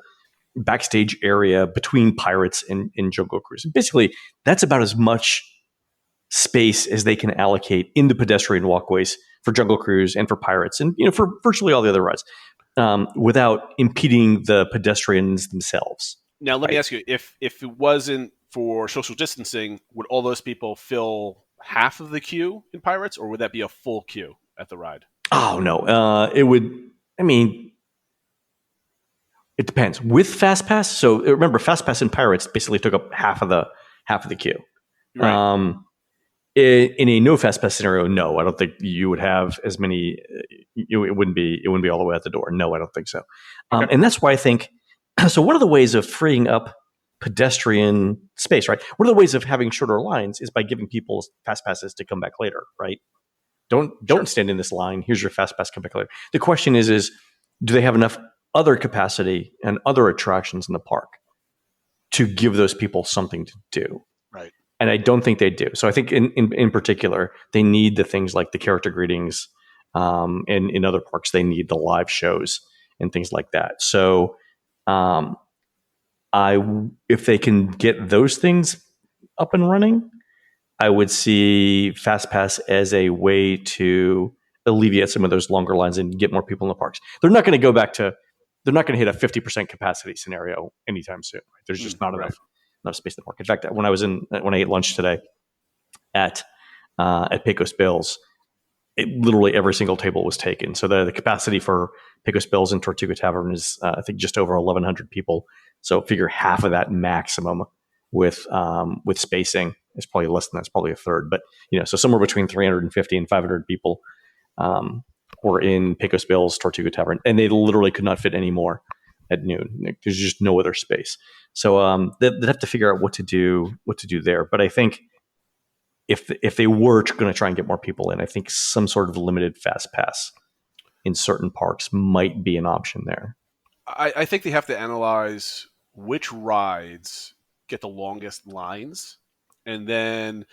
backstage area between Pirates and Jungle Cruise. And basically, that's about as much space as they can allocate in the pedestrian walkways for Jungle Cruise and for Pirates, and for virtually all the other rides, without impeding the pedestrians themselves. Now, let me ask you: if it wasn't for social distancing, would all those people fill half of the queue in Pirates, or would that be a full queue at the ride? Oh no, it would. I mean, it depends. With FastPass, so remember, FastPass in Pirates basically took up half of the queue. Right. In a no FastPass scenario, no, I don't think you would have as many. It wouldn't be all the way out the door. No, I don't think so. Okay. And that's why I think. So one of the ways of freeing up pedestrian space, right? One of the ways of having shorter lines is by giving people fast passes to come back later, right? Don't stand in this line. Here's your fast pass. Come back later. The question is do they have enough other capacity and other attractions in the park to give those people something to do? Right. And I don't think they do. So I think in particular, they need the things like the character greetings, and in other parks, they need the live shows and things like that. So if they can get those things up and running, I would see FastPass as a way to alleviate some of those longer lines and get more people in the parks. They're not going to hit a 50% capacity scenario anytime soon. Right? There's just not enough space in the park. In fact, when I ate lunch today, at Pecos Bills, literally every single table was taken. So the capacity for Pecos Bills and Tortuga Tavern is, I think, just over 1,100 people. So figure half of that maximum with spacing. It's probably less than that. It's probably a third. But, so somewhere between 350 and 500 people were in Pecos Bills, Tortuga Tavern, and they literally could not fit any more at noon. There's just no other space. So they'd have to figure out what to do there. But I think if they were going to try and get more people in, I think some sort of limited fast pass in certain parks might be an option there. I think they have to analyze which rides get the longest lines, and then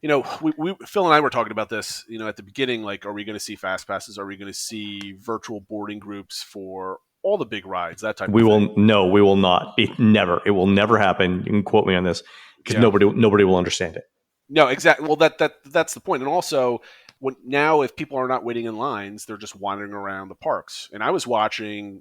Phil and I were talking about this at the beginning, like, are we going to see fast passes? Are we going to see virtual boarding groups for all the big rides, that type of thing? No, we will not. Never. It will never happen. You can quote me on this, because nobody will understand it. No, exactly. Well, that's the point. And also, now if people are not waiting in lines, they're just wandering around the parks. And I was watching,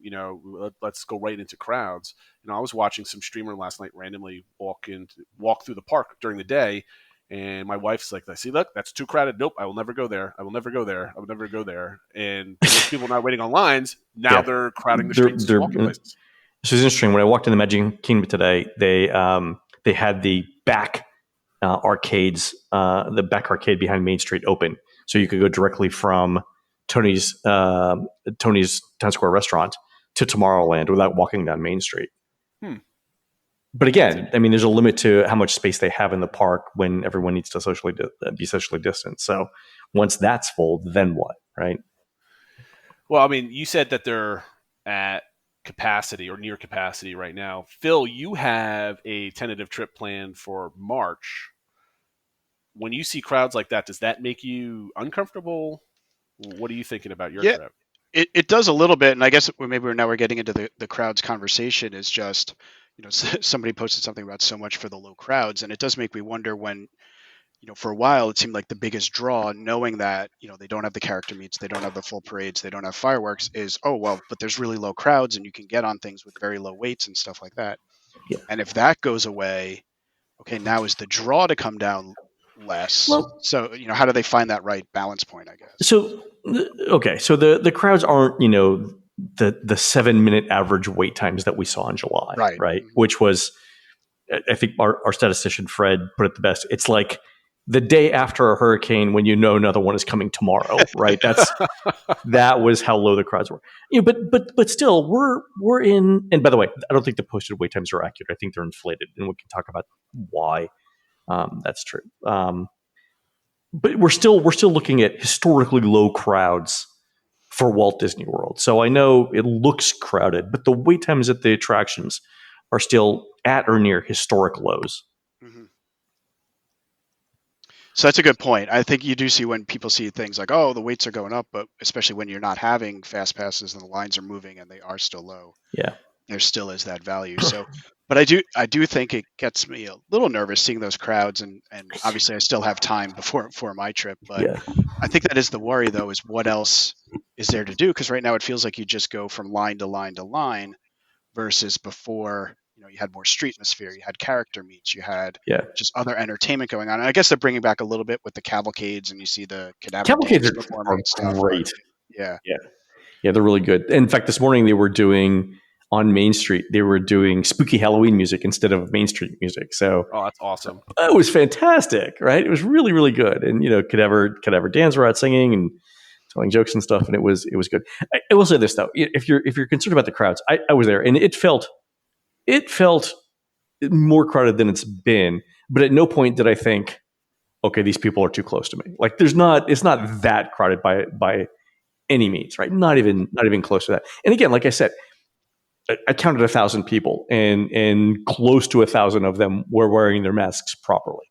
let's go right into crowds. I was watching some streamer last night randomly walk through the park during the day, and my wife's like, "I see, look, that's too crowded. Nope, I will never go there. I will never go there. I will never go there." And those people not waiting on lines, now they're crowding the streets, walking places. This is interesting. When I walked in the Magic Kingdom today, they had the back arcades, the back arcade behind Main Street open, so you could go directly from Tony's Town Square restaurant to Tomorrowland without walking down Main Street. But again, I mean, there's a limit to how much space they have in the park when everyone needs to be socially distant. So once that's full, then what, right? Well, I mean, you said that they're at capacity or near capacity right now. Phil, you have a tentative trip planned for March. When you see crowds like that, does that make you uncomfortable? What are you thinking about your trip? It does a little bit, and I guess maybe we're getting into the crowds conversation. Is just somebody posted something about so much for the low crowds, and it does make me wonder when for a while it seemed like the biggest draw, knowing that they don't have the character meets, they don't have the full parades, they don't have fireworks, is but there's really low crowds and you can get on things with very low weights and stuff like that. Yeah. And if that goes away, okay, now is the draw to come down less. Well, so how do they find that right balance point, I guess? So the crowds aren't the 7-minute average wait times that we saw in July, right? Mm-hmm. Which was, I think our statistician Fred put it the best. It's like the day after a hurricane when another one is coming tomorrow, right? That was how low the crowds were. But still, we're in. And by the way, I don't think the posted wait times are accurate. I think they're inflated, and we can talk about why that's true. But we're still looking at historically low crowds for Walt Disney World. So I know it looks crowded, but the wait times at the attractions are still at or near historic lows. Mm-hmm. So that's a good point. I think you do see when people see things like, the waits are going up, but especially when you're not having fast passes and the lines are moving and they are still low. Yeah. There still is that value. So, but I do think it gets me a little nervous seeing those crowds, and obviously I still have time before my trip, but yeah. I think that is the worry though, is what else is there to do? Because right now it feels like you just go from line to line to line, versus before, you had more street atmosphere, you had character meets, you had just other entertainment going on. And I guess they're bringing back a little bit with the cavalcades, and you see the cavalcades are great. Yeah, they're really good. In fact, this morning they were doing on Main Street, they were doing spooky Halloween music instead of Main Street music. So that's awesome. It was fantastic, right? It was really, really good. And Cadaver Dan's were out singing and telling jokes and stuff, and it was good. I will say this though, if you're concerned about the crowds, I was there, and it felt more crowded than it's been, but at no point did I think, okay, these people are too close to me. Like it's not that crowded by any means, right? Not even close to that. And again, like I said, I counted 1,000 people, and close to 1,000 of them were wearing their masks properly.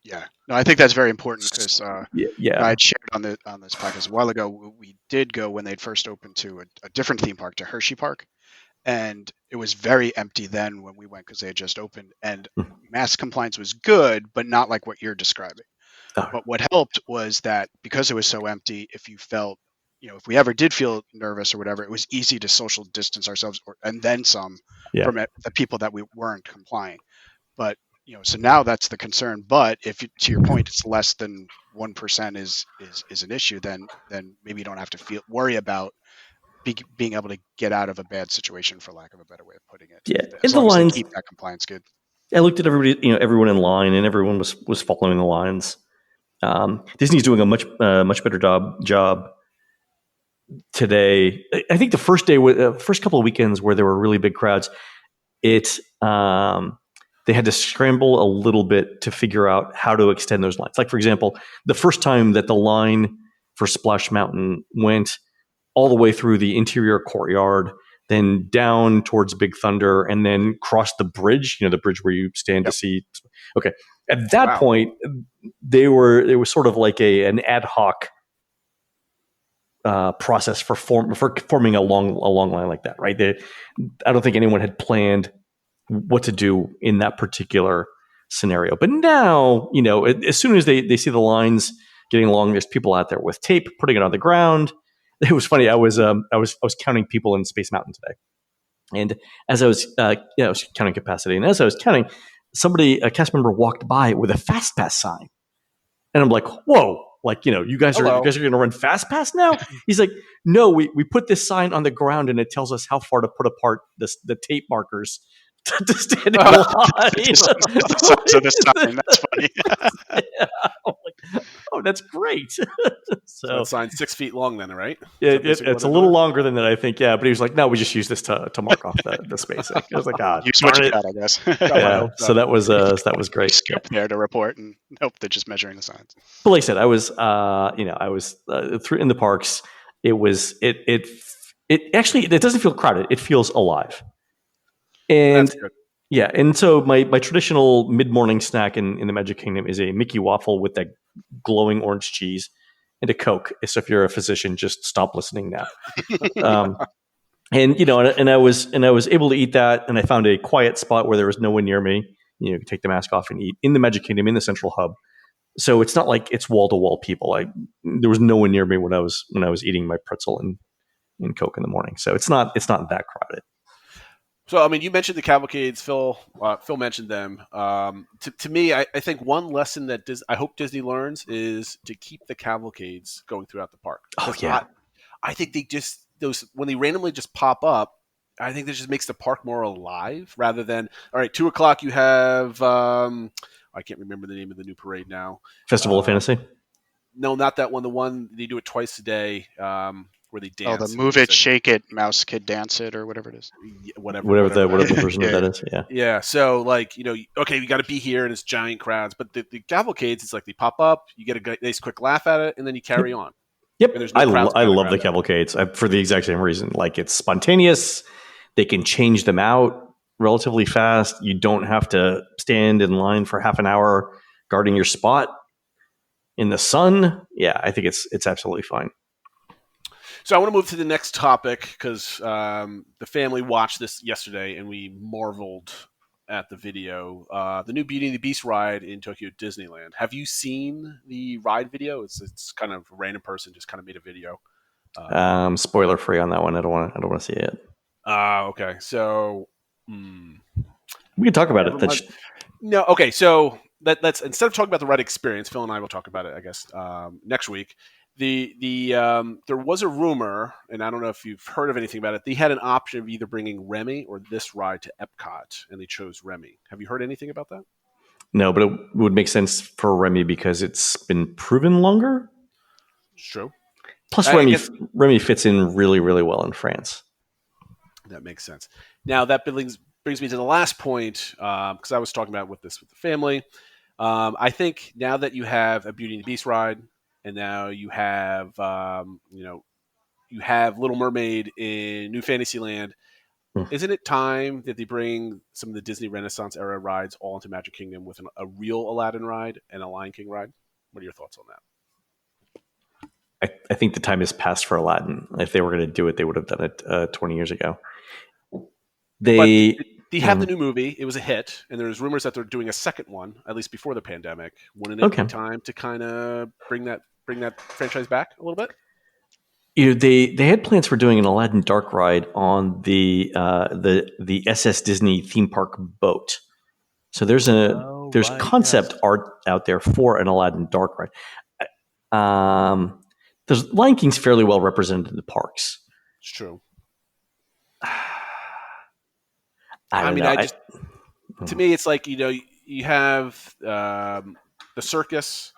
Yeah, no, I think that's very important, because I had shared on this podcast a while ago. We did go when they'd first opened to a different theme park, to Hershey Park, and it was very empty then when we went, because they had just opened, and mask compliance was good, but not like what you're describing. But what helped was that because it was so empty, if you felt, if we ever did feel nervous or whatever, it was easy to social distance ourselves and then some from the people that we weren't complying. But so now that's the concern. But if to your point, it's less than 1% is an issue, then maybe you don't have to worry about being able to get out of a bad situation, for lack of a better way of putting it. Yeah, As long as they keep that compliance good. I looked at everybody, everyone in line, and everyone was following the lines. Disney's doing a much better job today. I think the first day, first couple of weekends where there were really big crowds, they had to scramble a little bit to figure out how to extend those lines. Like, for example, the first time that the line for Splash Mountain went all the way through the interior courtyard, then down towards Big Thunder, and then crossed the bridge, the bridge where you stand to see. Okay. At that point, it was sort of like an ad hoc process for forming a long line like that, right? I don't think anyone had planned what to do in that particular scenario. But now, as soon as they see the lines getting long, there's people out there with tape putting it on the ground. It was funny. I was counting people in Space Mountain today, and as I was counting capacity, and as I was counting, a cast member walked by with a Fast Pass sign, and I'm like, "Whoa! Like, you guys are going to run Fast Pass now?" He's like, "No, we put this sign on the ground, and it tells us how far to put apart the tape markers to stand in line." So this time, that's funny. Yeah, I'm like, oh, that's great. So that sign's 6 feet long then, right? Yeah, it's a little longer than that, I think. Yeah, but he was like, "No, we just use this to mark off the space." I was like, use what you got, I guess. Yeah, so that was great. Scoop there to report, and nope, they're just measuring the signs. But like I said, I was in the parks. It actually doesn't feel crowded. It feels alive. And that's good. Yeah, and so my traditional mid-morning snack in the Magic Kingdom is a Mickey waffle with that glowing orange cheese and a Coke. So if you're a physician, just stop listening now. And I was able to eat that, and I found a quiet spot where there was no one near me. You could take the mask off and eat in the Magic Kingdom in the Central Hub. So it's not like it's wall to wall people. There was no one near me when I was eating my pretzel and Coke in the morning. So it's not that crowded. So, I mean, you mentioned the Cavalcades, Phil. Phil mentioned them. To me, I think one lesson that I hope Disney learns is to keep the Cavalcades going throughout the park. Oh, yeah. I think when they randomly just pop up, I think that just makes the park more alive rather than, all right, 2:00 you have, I can't remember the name of the new parade now. Festival of Fantasy? No, not that one. The one, they do it twice a day. Where they dance. Oh, the Move It, Shake It, Mouse Kid Dance It, or whatever it is. Whatever the version of that is. Yeah. Yeah. So, okay, we got to be here, and it's giant crowds. But the Cavalcades, it's like they pop up, you get a nice quick laugh at it, and then you carry on. Yep. I love the Cavalcades for the exact same reason. Like, it's spontaneous. They can change them out relatively fast. You don't have to stand in line for half an hour guarding your spot in the sun. Yeah, I think it's absolutely fine. So I want to move to the next topic because the family watched this yesterday and we marveled at the video. The new Beauty and the Beast ride in Tokyo Disneyland. Have you seen the ride video? It's kind of a random person just kind of made a video. Spoiler free on that one. I don't want to see it. Okay. So we can talk about it. No. Okay. So let's instead of talking about the ride experience, Phil and I will talk about it, I guess, next week. There was a rumor, and I don't know if you've heard of anything about it. They had an option of either bringing Remy or this ride to Epcot, and they chose Remy. Have you heard anything about that? No, but it would make sense for Remy because it's been proven longer. It's true. Plus, Remy fits in really, really well in France. That makes sense. Now, that brings me to the last point, because I was talking about with the family. I think now that you have a Beauty and the Beast ride, and now you have, you have Little Mermaid in New Fantasyland. Isn't it time that they bring some of the Disney Renaissance era rides all into Magic Kingdom with a real Aladdin ride and a Lion King ride? What are your thoughts on that? I think the time has passed for Aladdin. If they were going to do it, they would have done it 20 years ago. They have the new movie. It was a hit, and there's rumors that they're doing a second one, at least before the pandemic. Wouldn't it be time to kind of bring that franchise back a little bit? They had plans for doing an Aladdin Dark ride on the SS Disney theme park boat. So there's there's concept art out there for an Aladdin dark ride. There's Lion King's fairly well represented in the parks. It's true. I mean, to me, it's like, you have the Circus,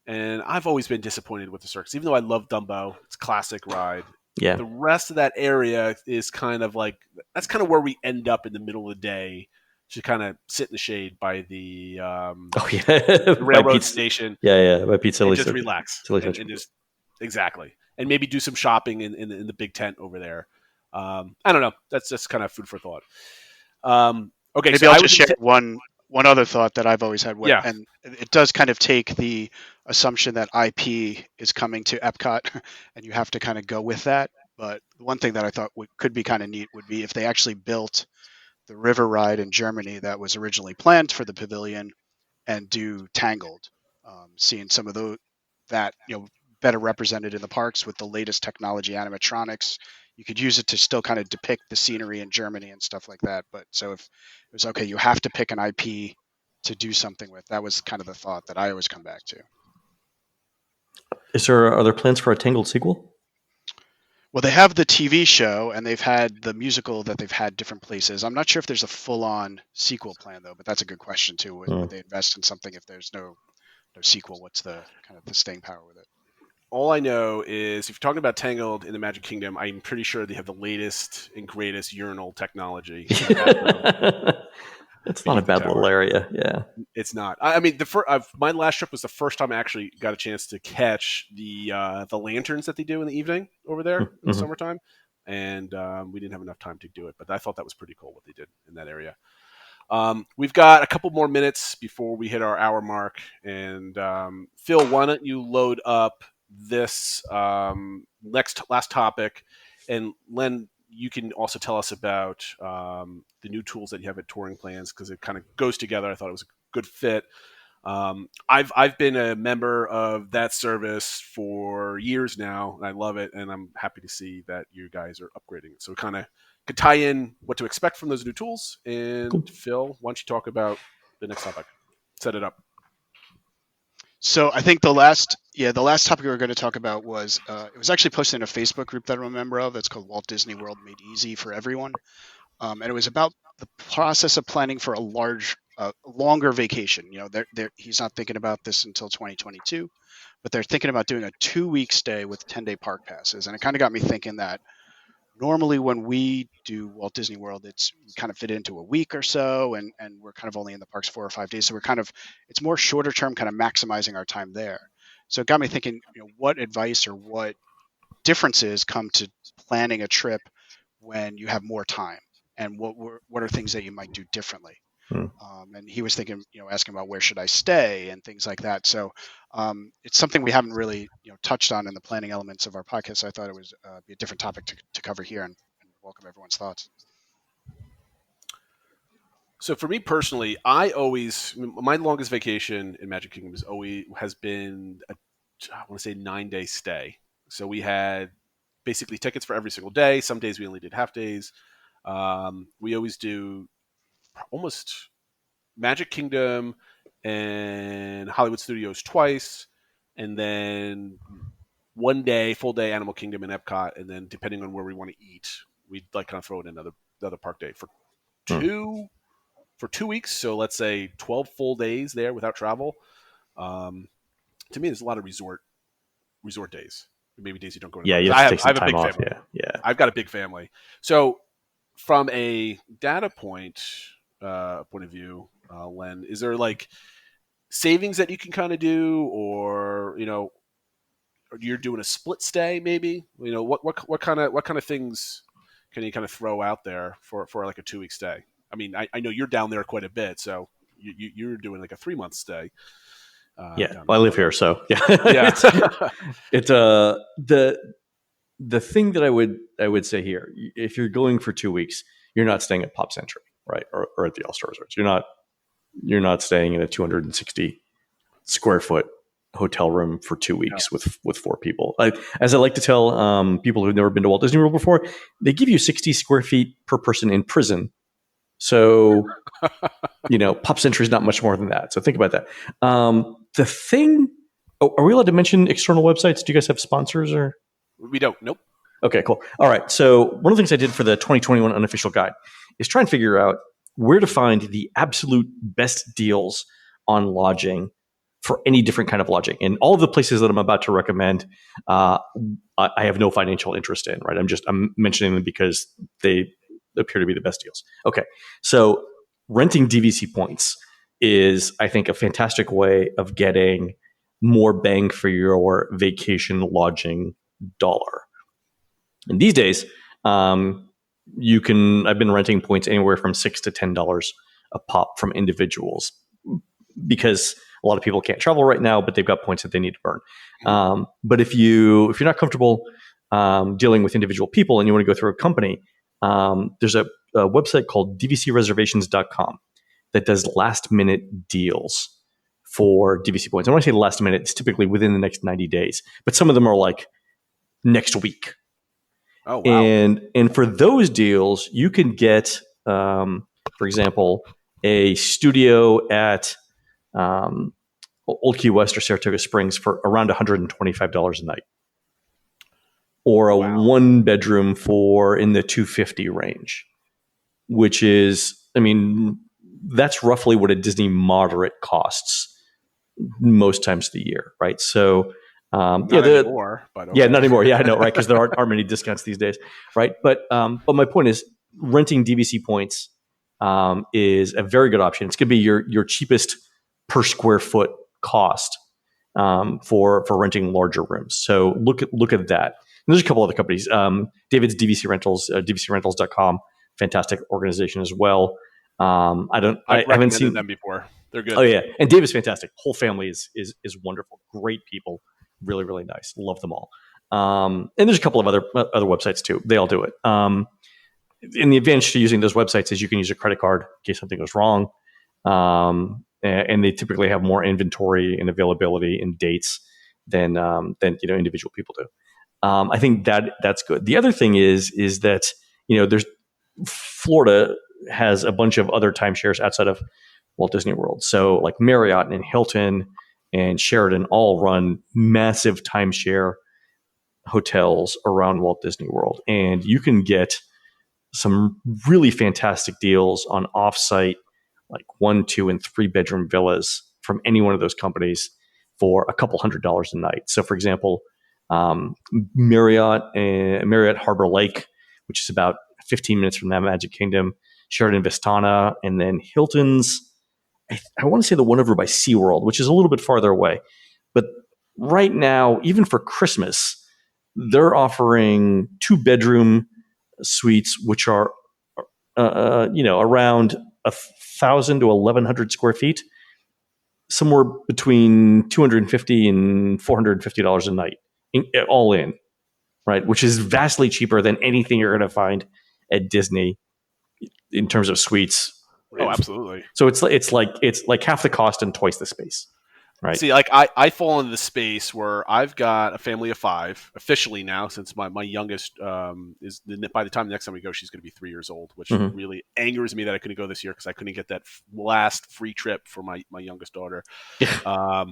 and I've always been disappointed with the Circus, even though I love Dumbo. It's a classic ride. Yeah. The rest of that area is kind of like, that's kind of where we end up in the middle of the day to kind of sit in the shade by the the railroad station. Yeah, by Pizza and just relax. And just exactly. And maybe do some shopping in the big tent over there. I don't know. That's just kind of food for thought. Okay, maybe so I'll just share one other thought that I've always had. And it does kind of take the assumption that IP is coming to Epcot, and you have to kind of go with that. But one thing that I thought could be kind of neat would be if they actually built the river ride in Germany that was originally planned for the pavilion and do Tangled, seeing some of that better represented in the parks with the latest technology, animatronics. You could use it to still kind of depict the scenery in Germany and stuff like that. But so if it was okay, you have to pick an IP to do something with. That was kind of the thought that I always come back to. Are there plans for a Tangled sequel? Well, they have the TV show, and they've had the musical that they've had different places. I'm not sure if there's a full-on sequel plan, though, but that's a good question, too. Would they invest in something if there's no sequel? What's the kind of the staying power with it? All I know is if you're talking about Tangled in the Magic Kingdom, I'm pretty sure they have the latest and greatest urinal technology. It's not a bad little area. Yeah, it's not. I mean, my last trip was the first time I actually got a chance to catch the lanterns that they do in the evening over there in the summertime, and we didn't have enough time to do it. But I thought that was pretty cool what they did in that area. We've got a couple more minutes before we hit our hour mark, and Phil, why don't you load up this last topic, and Len, you can also tell us about the new tools that you have at Touring Plans, because it kind of goes together. I thought it was a good fit. I've been a member of that service for years now, and I love it, and I'm happy to see that you guys are upgrading it. So kind of could tie in what to expect from those new tools. And cool. Phil, why don't you talk about the next topic? Set it up. So I think the last topic we were going to talk about was it was actually posted in a Facebook group that I'm a member of. It's called Walt Disney World Made Easy for Everyone, and it was about the process of planning for a longer vacation. He's not thinking about this until 2022, but they're thinking about doing a 2-week stay with 10-day park passes, and it kind of got me thinking that normally when we do Walt Disney World, we kind of fit into a week or so, and we're kind of only in the parks 4 or 5 days. So it's more shorter term, kind of maximizing our time there. So it got me thinking, what advice or what differences come to planning a trip when you have more time, and what are things that you might do differently? And he was thinking, asking about where should I stay and things like that. So it's something we haven't really, touched on in the planning elements of our podcast. So I thought it was be a different topic to cover here, and welcome everyone's thoughts. So for me personally, my longest vacation in Magic Kingdom has been I want to say 9-day stay. So we had basically tickets for every single day. Some days we only did half days. We always do almost Magic Kingdom and Hollywood Studios twice, and then 1 day, full day, Animal Kingdom and Epcot, and then depending on where we want to eat, we'd kind of throw in another park day for 2 weeks. So let's say 12 full days there without travel. To me, there's a lot of resort days. Maybe days you don't go to. Yeah, you have to take some time off. Yeah. I've got a big family. So from a data point of view, Len, is there like savings that you can kind of do, or you're doing a split stay maybe? What kind of things can you kind of throw out there for like a 2-week stay? I mean, I know you're down there quite a bit, so you're doing like a 3-month stay. I live here, so yeah. It's the thing that I would say here, if you're going for 2 weeks, you're not staying at Pop Century, right, or at the All-Star Resorts. You're not staying in a 260 square foot hotel room for 2 weeks with 4 people. As I like to tell people who've never been to Walt Disney World before, they give you 60 square feet per person in prison, So, Pop Century is not much more than that. So think about that. The thing, are we allowed to mention external websites? Do you guys have sponsors or? We don't. Nope. Okay, cool. All right. So one of the things I did for the 2021 unofficial guide is try and figure out where to find the absolute best deals on lodging for any different kind of lodging. And all of the places that I'm about to recommend, I have no financial interest in, right? I'm mentioning them because they appear to be the best deals. Okay. So renting DVC points is, I think, a fantastic way of getting more bang for your vacation lodging dollar. And these days, I've been renting points anywhere from $6 to $10 a pop from individuals because a lot of people can't travel right now, but they've got points that they need to burn. But if you're not comfortable dealing with individual people and you want to go through a company, there's a website called dvcreservations.com that does last minute deals for DVC points. And when I say last minute, it's typically within the next 90 days, but some of them are like next week. Oh, wow. And for those deals, you can get, for example, a studio at Old Key West or Saratoga Springs for around $125 a night, or a one bedroom for in the $250 range, which is, that's roughly what a Disney moderate costs most times of the year, right? So. Not anymore, but okay. Yeah, not anymore. Yeah, I know, right? Because there aren't many discounts these days, right? But my point is, renting DVC points is a very good option. It's going to be your cheapest per square foot cost for renting larger rooms. So look at that. And there's a couple other companies. David's DVC Rentals, dvcrentals.com, fantastic organization as well. I haven't seen them before. They're good. Oh yeah, and David's fantastic. Whole family is wonderful. Great people. Really, really nice. Love them all. And there's a couple of other websites too. They all do it. And the advantage to using those websites is you can use a credit card in case something goes wrong. And they typically have more inventory and availability and dates than individual people do. I think that's good. The other thing is that there's Florida has a bunch of other timeshares outside of Walt Disney World. So like Marriott and Hilton and Sheraton all run massive timeshare hotels around Walt Disney World. And you can get some really fantastic deals on offsite, like 1, 2, and 3 bedroom villas from any one of those companies for a couple $100s a night. So for example, Marriott Harbor Lake, which is about 15 minutes from that Magic Kingdom, Sheraton Vistana, and then Hilton's, I want to say the one over by SeaWorld, which is a little bit farther away. But right now, even for Christmas, they're offering 2-bedroom suites, which are, around 1,000 to 1,100 square feet, somewhere between $250 and $450 a night, all in, right? Which is vastly cheaper than anything you're going to find at Disney in terms of suites. Oh, absolutely. So it's like half the cost and twice the space, right? See, like I fall into the space where I've got a family of 5 officially now, since my youngest is by the time the next time we go, she's going to be 3 years old, which really angers me that I couldn't go this year because I couldn't get that last free trip for my youngest daughter. I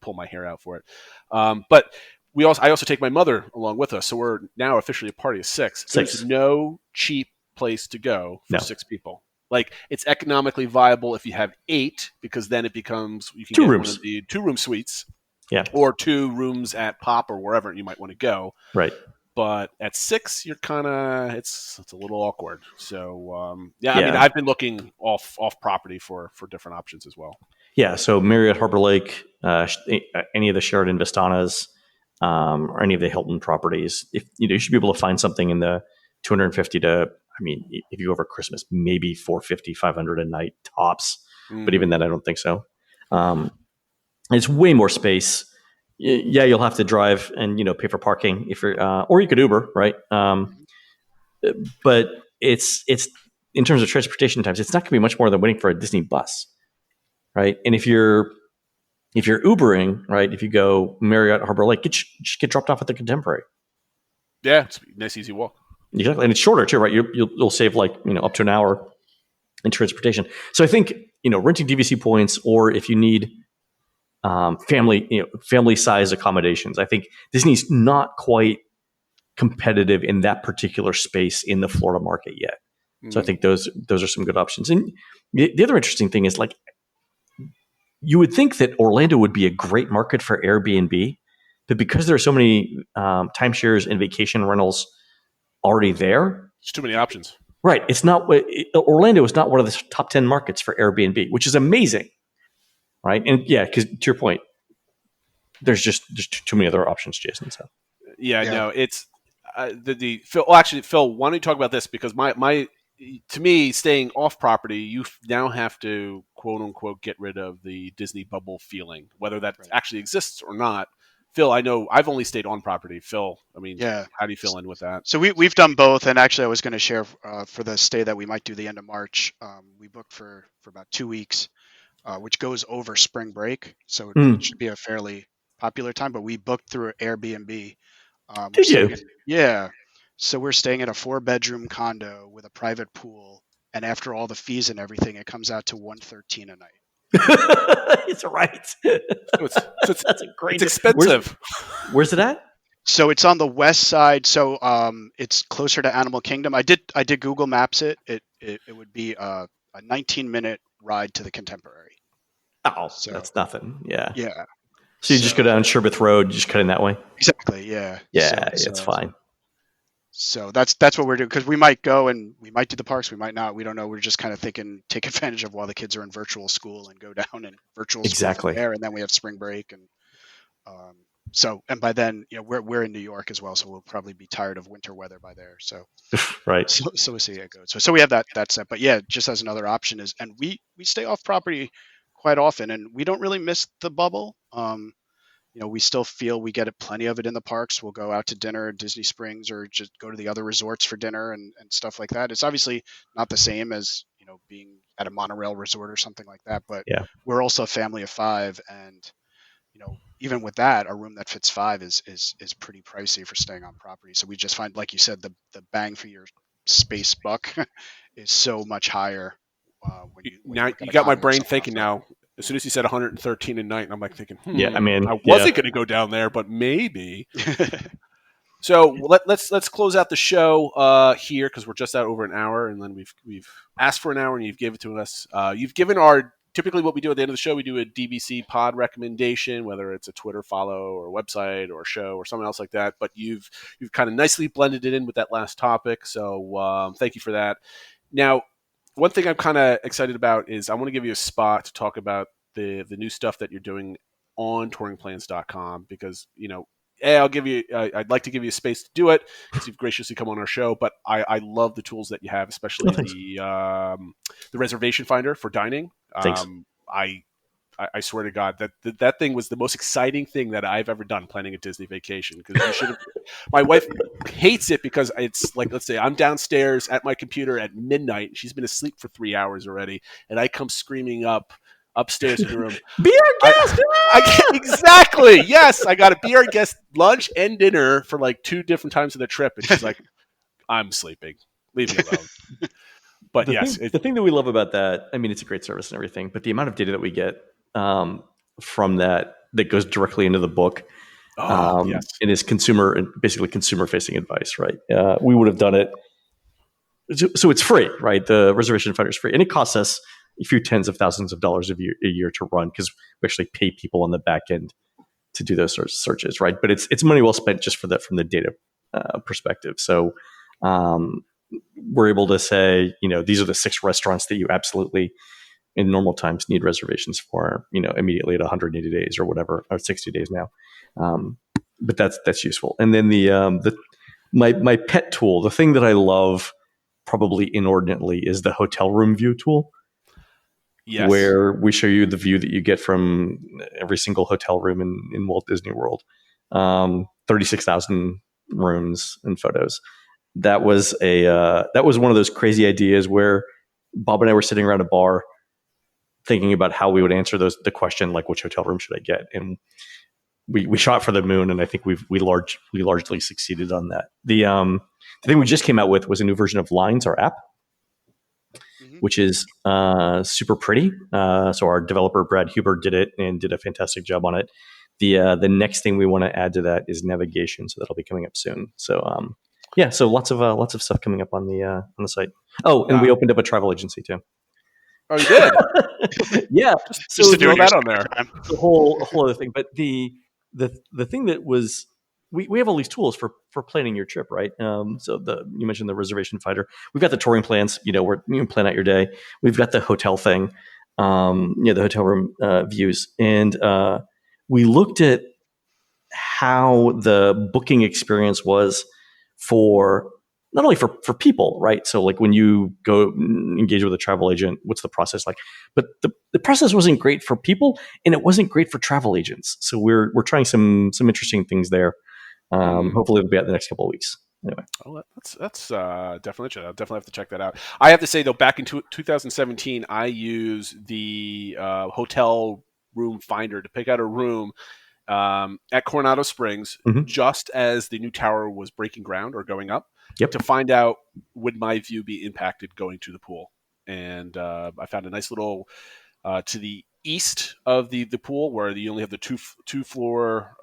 pull my hair out for it. But I also take my mother along with us, so we're now officially a party of 6. There's no cheap place to go for 6 people. Like, it's economically viable if you have 8, because then it becomes you can 2 get rooms. one of the 2-room suites, or 2 rooms at Pop or wherever you might want to go. Right. But at 6, you're kind of it's a little awkward. So I mean, I've been looking off property for different options as well. Yeah. So Marriott Harbor Lake, any of the Sheraton Vistanas, or any of the Hilton properties, you should be able to find something in the 250 to, if you go over Christmas, maybe 450, 500 a night tops. But even then, I don't think so. It's way more space. Yeah, you'll have to drive and pay for parking if you're, or you could Uber, right? But it's in terms of transportation times, it's not going to be much more than waiting for a Disney bus, right? And if you're Ubering, right, if you go Marriott Harbor Lake, just get dropped off at the Contemporary. Yeah, it's a nice easy walk. Exactly, and it's shorter too, right? You'll save like up to an hour in transportation. So I think renting DVC points, or if you need family size accommodations, I think Disney's not quite competitive in that particular space in the Florida market yet. So I think those are some good options. And the other interesting thing is, like, you would think that Orlando would be a great market for Airbnb, but because there are so many timeshares and vacation rentals already there, There's too many options. Right. It's not Orlando is not one of the top 10 markets for Airbnb, which is amazing. Right. And yeah, because to your point, there's too many other options, Jason. So no, it's the Phil. Well, actually, Phil, why don't you talk about this? Because my to me, staying off property, you now have to quote unquote get rid of the Disney bubble feeling, whether that actually exists or not. Phil, I know I've only stayed on property. Phil, I mean, how do you feel in with that? So we've done both, and actually, I was going to share for the stay that we might do the end of March. We booked for about 2 weeks, which goes over spring break, so it should be a fairly popular time. But we booked through Airbnb. Did you? Yeah. So we're staying in a 4-bedroom condo with a private pool, and after all the fees and everything, it comes out to $113 a night. It's right. That's a great. It's expensive. Where's it at? So it's on the west side. So it's closer to Animal Kingdom. I did Google Maps it. It would be a 19-minute ride to the Contemporary. Oh, so that's nothing. Yeah. Yeah. So you just go down Sherbeth Road, just cut in that way. Exactly. Yeah. Yeah, it's fine. So that's what we're doing, because we might go and we might do the parks, we might not. We don't know. We're just kind of thinking, take advantage of while the kids are in virtual school and go down in virtual school from there, and then we have spring break, and and by then we're in New York as well, so we'll probably be tired of winter weather by there. So right. So we'll see how it goes. So we have that set, but yeah, just as another option is, and we stay off property quite often, and we don't really miss the bubble. We still feel we get plenty of it in the parks. We'll go out to dinner at Disney Springs, or just go to the other resorts for dinner and stuff like that. It's obviously not the same as, being at a monorail resort or something like that, but we're also a family of 5. And, even with that, a room that fits 5 is pretty pricey for staying on property. So we just find, like you said, the bang for your space buck is so much higher. When you got my brain thinking now. As soon as he said 113 a night, and I'm like thinking, I wasn't going to go down there, but maybe. So let's close out the show here, because we're just at over an hour, and then we've asked for an hour, and you've given it to us. You've given typically what we do at the end of the show. We do a DBC pod recommendation, whether it's a Twitter follow or a website or a show or something else like that. But you've kind of nicely blended it in with that last topic. So thank you for that. Now, one thing I'm kind of excited about is I want to give you a spot to talk about the new stuff that you're doing on touringplans.com, because, I'd like to give you a space to do it, because you've graciously come on our show, but I love the tools that you have, especially the reservation finder for dining. Thanks. I swear to God that thing was the most exciting thing that I've ever done planning a Disney vacation. Because you should have. My wife hates it because it's like, let's say I'm downstairs at my computer at midnight, and she's been asleep for 3 hours already, and I come screaming upstairs in the room. Be our guest. Exactly. Yes, I got to be our guest, lunch and dinner for like 2 different times of the trip, and she's like, "I'm sleeping. Leave me alone." But the thing that we love about that, I mean, it's a great service and everything, but the amount of data that we get from that goes directly into the book, and is basically consumer facing advice, right? We would have done it. So it's free, right? The reservation finder is free, and it costs us a few tens of thousands of dollars a year to run, because we actually pay people on the back end to do those sorts of searches, right? But it's money well spent just from the data perspective. So we're able to say, these are the 6 restaurants that you absolutely in normal times need reservations for, immediately at 180 days or whatever, or 60 days now. But that's useful. And then my pet tool, the thing that I love probably inordinately, is the hotel room view tool. Yes. Where we show you the view that you get from every single hotel room in Walt Disney World. 36,000 rooms and photos. That was one of those crazy ideas where Bob and I were sitting around a bar thinking about how we would answer the question, like, which hotel room should I get? And we shot for the moon, and I think we largely succeeded on that. The thing we just came out with was a new version of Lines, our app, which is super pretty. So our developer Brad Huber did it and did a fantastic job on it. The next thing we want to add to that is navigation, so that'll be coming up soon. So so lots of stuff coming up on the site. Oh, and we opened up a travel agency too. Oh, you did? Yeah, Just to do that on there. The whole other thing, but the thing that was we have all these tools for planning your trip, right? So you mentioned the reservation finder. We've got the touring plans. Where you can plan out your day. We've got the hotel thing. The hotel room views, and we looked at how the booking experience was for not only for people, right? So like when you go engage with a travel agent, what's the process like? But the process wasn't great for people, and it wasn't great for travel agents. So we're trying some interesting things there. Hopefully it'll be out the next couple of weeks. Anyway. Oh, that's definitely. I'll definitely have to check that out. I have to say though, back in 2017, I used the hotel room finder to pick out a room at Coronado Springs just as the new tower was breaking ground or going up. To find out would my view be impacted going to the pool. And I found a nice little to the east of the pool where you only have the two floor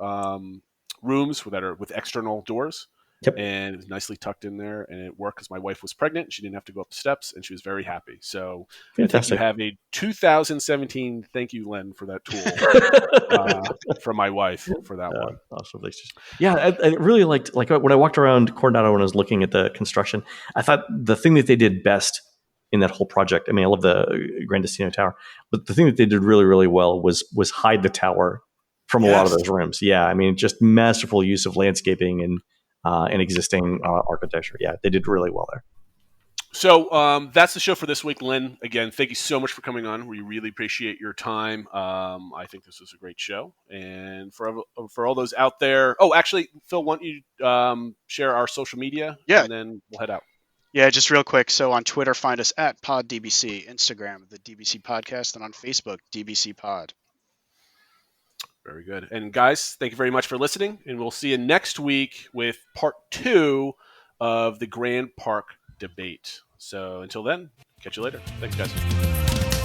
rooms that are with external doors. And it was nicely tucked in there, and it worked because my wife was pregnant. She didn't have to go up the steps, and she was very happy. So fantastic. I think you have a 2017 thank you, Len, for that tool from my wife for that one. Awesome. Yeah, I really liked when I walked around Coronado when I was looking at the construction. I thought the thing that they did best in that whole project. I mean, I love the Gran Destino Tower, but the thing that they did really, really well was hide the tower from a lot of those rooms. Yeah, I mean, just masterful use of landscaping and existing architecture. Yeah, they did really well there. So that's the show for this week, Len. Again, thank you so much for coming on. We really appreciate your time. I think this was a great show. And for all those out there, actually, Phil, why don't you share our social media? Yeah. And then we'll head out. Yeah, just real quick. So on Twitter, find us at PodDBC, Instagram, the DBC Podcast, and on Facebook, DBC Pod. Very good. And guys, thank you very much for listening. And we'll see you next week with part 2 of the Grand Park debate. So until then, catch you later. Thanks, guys.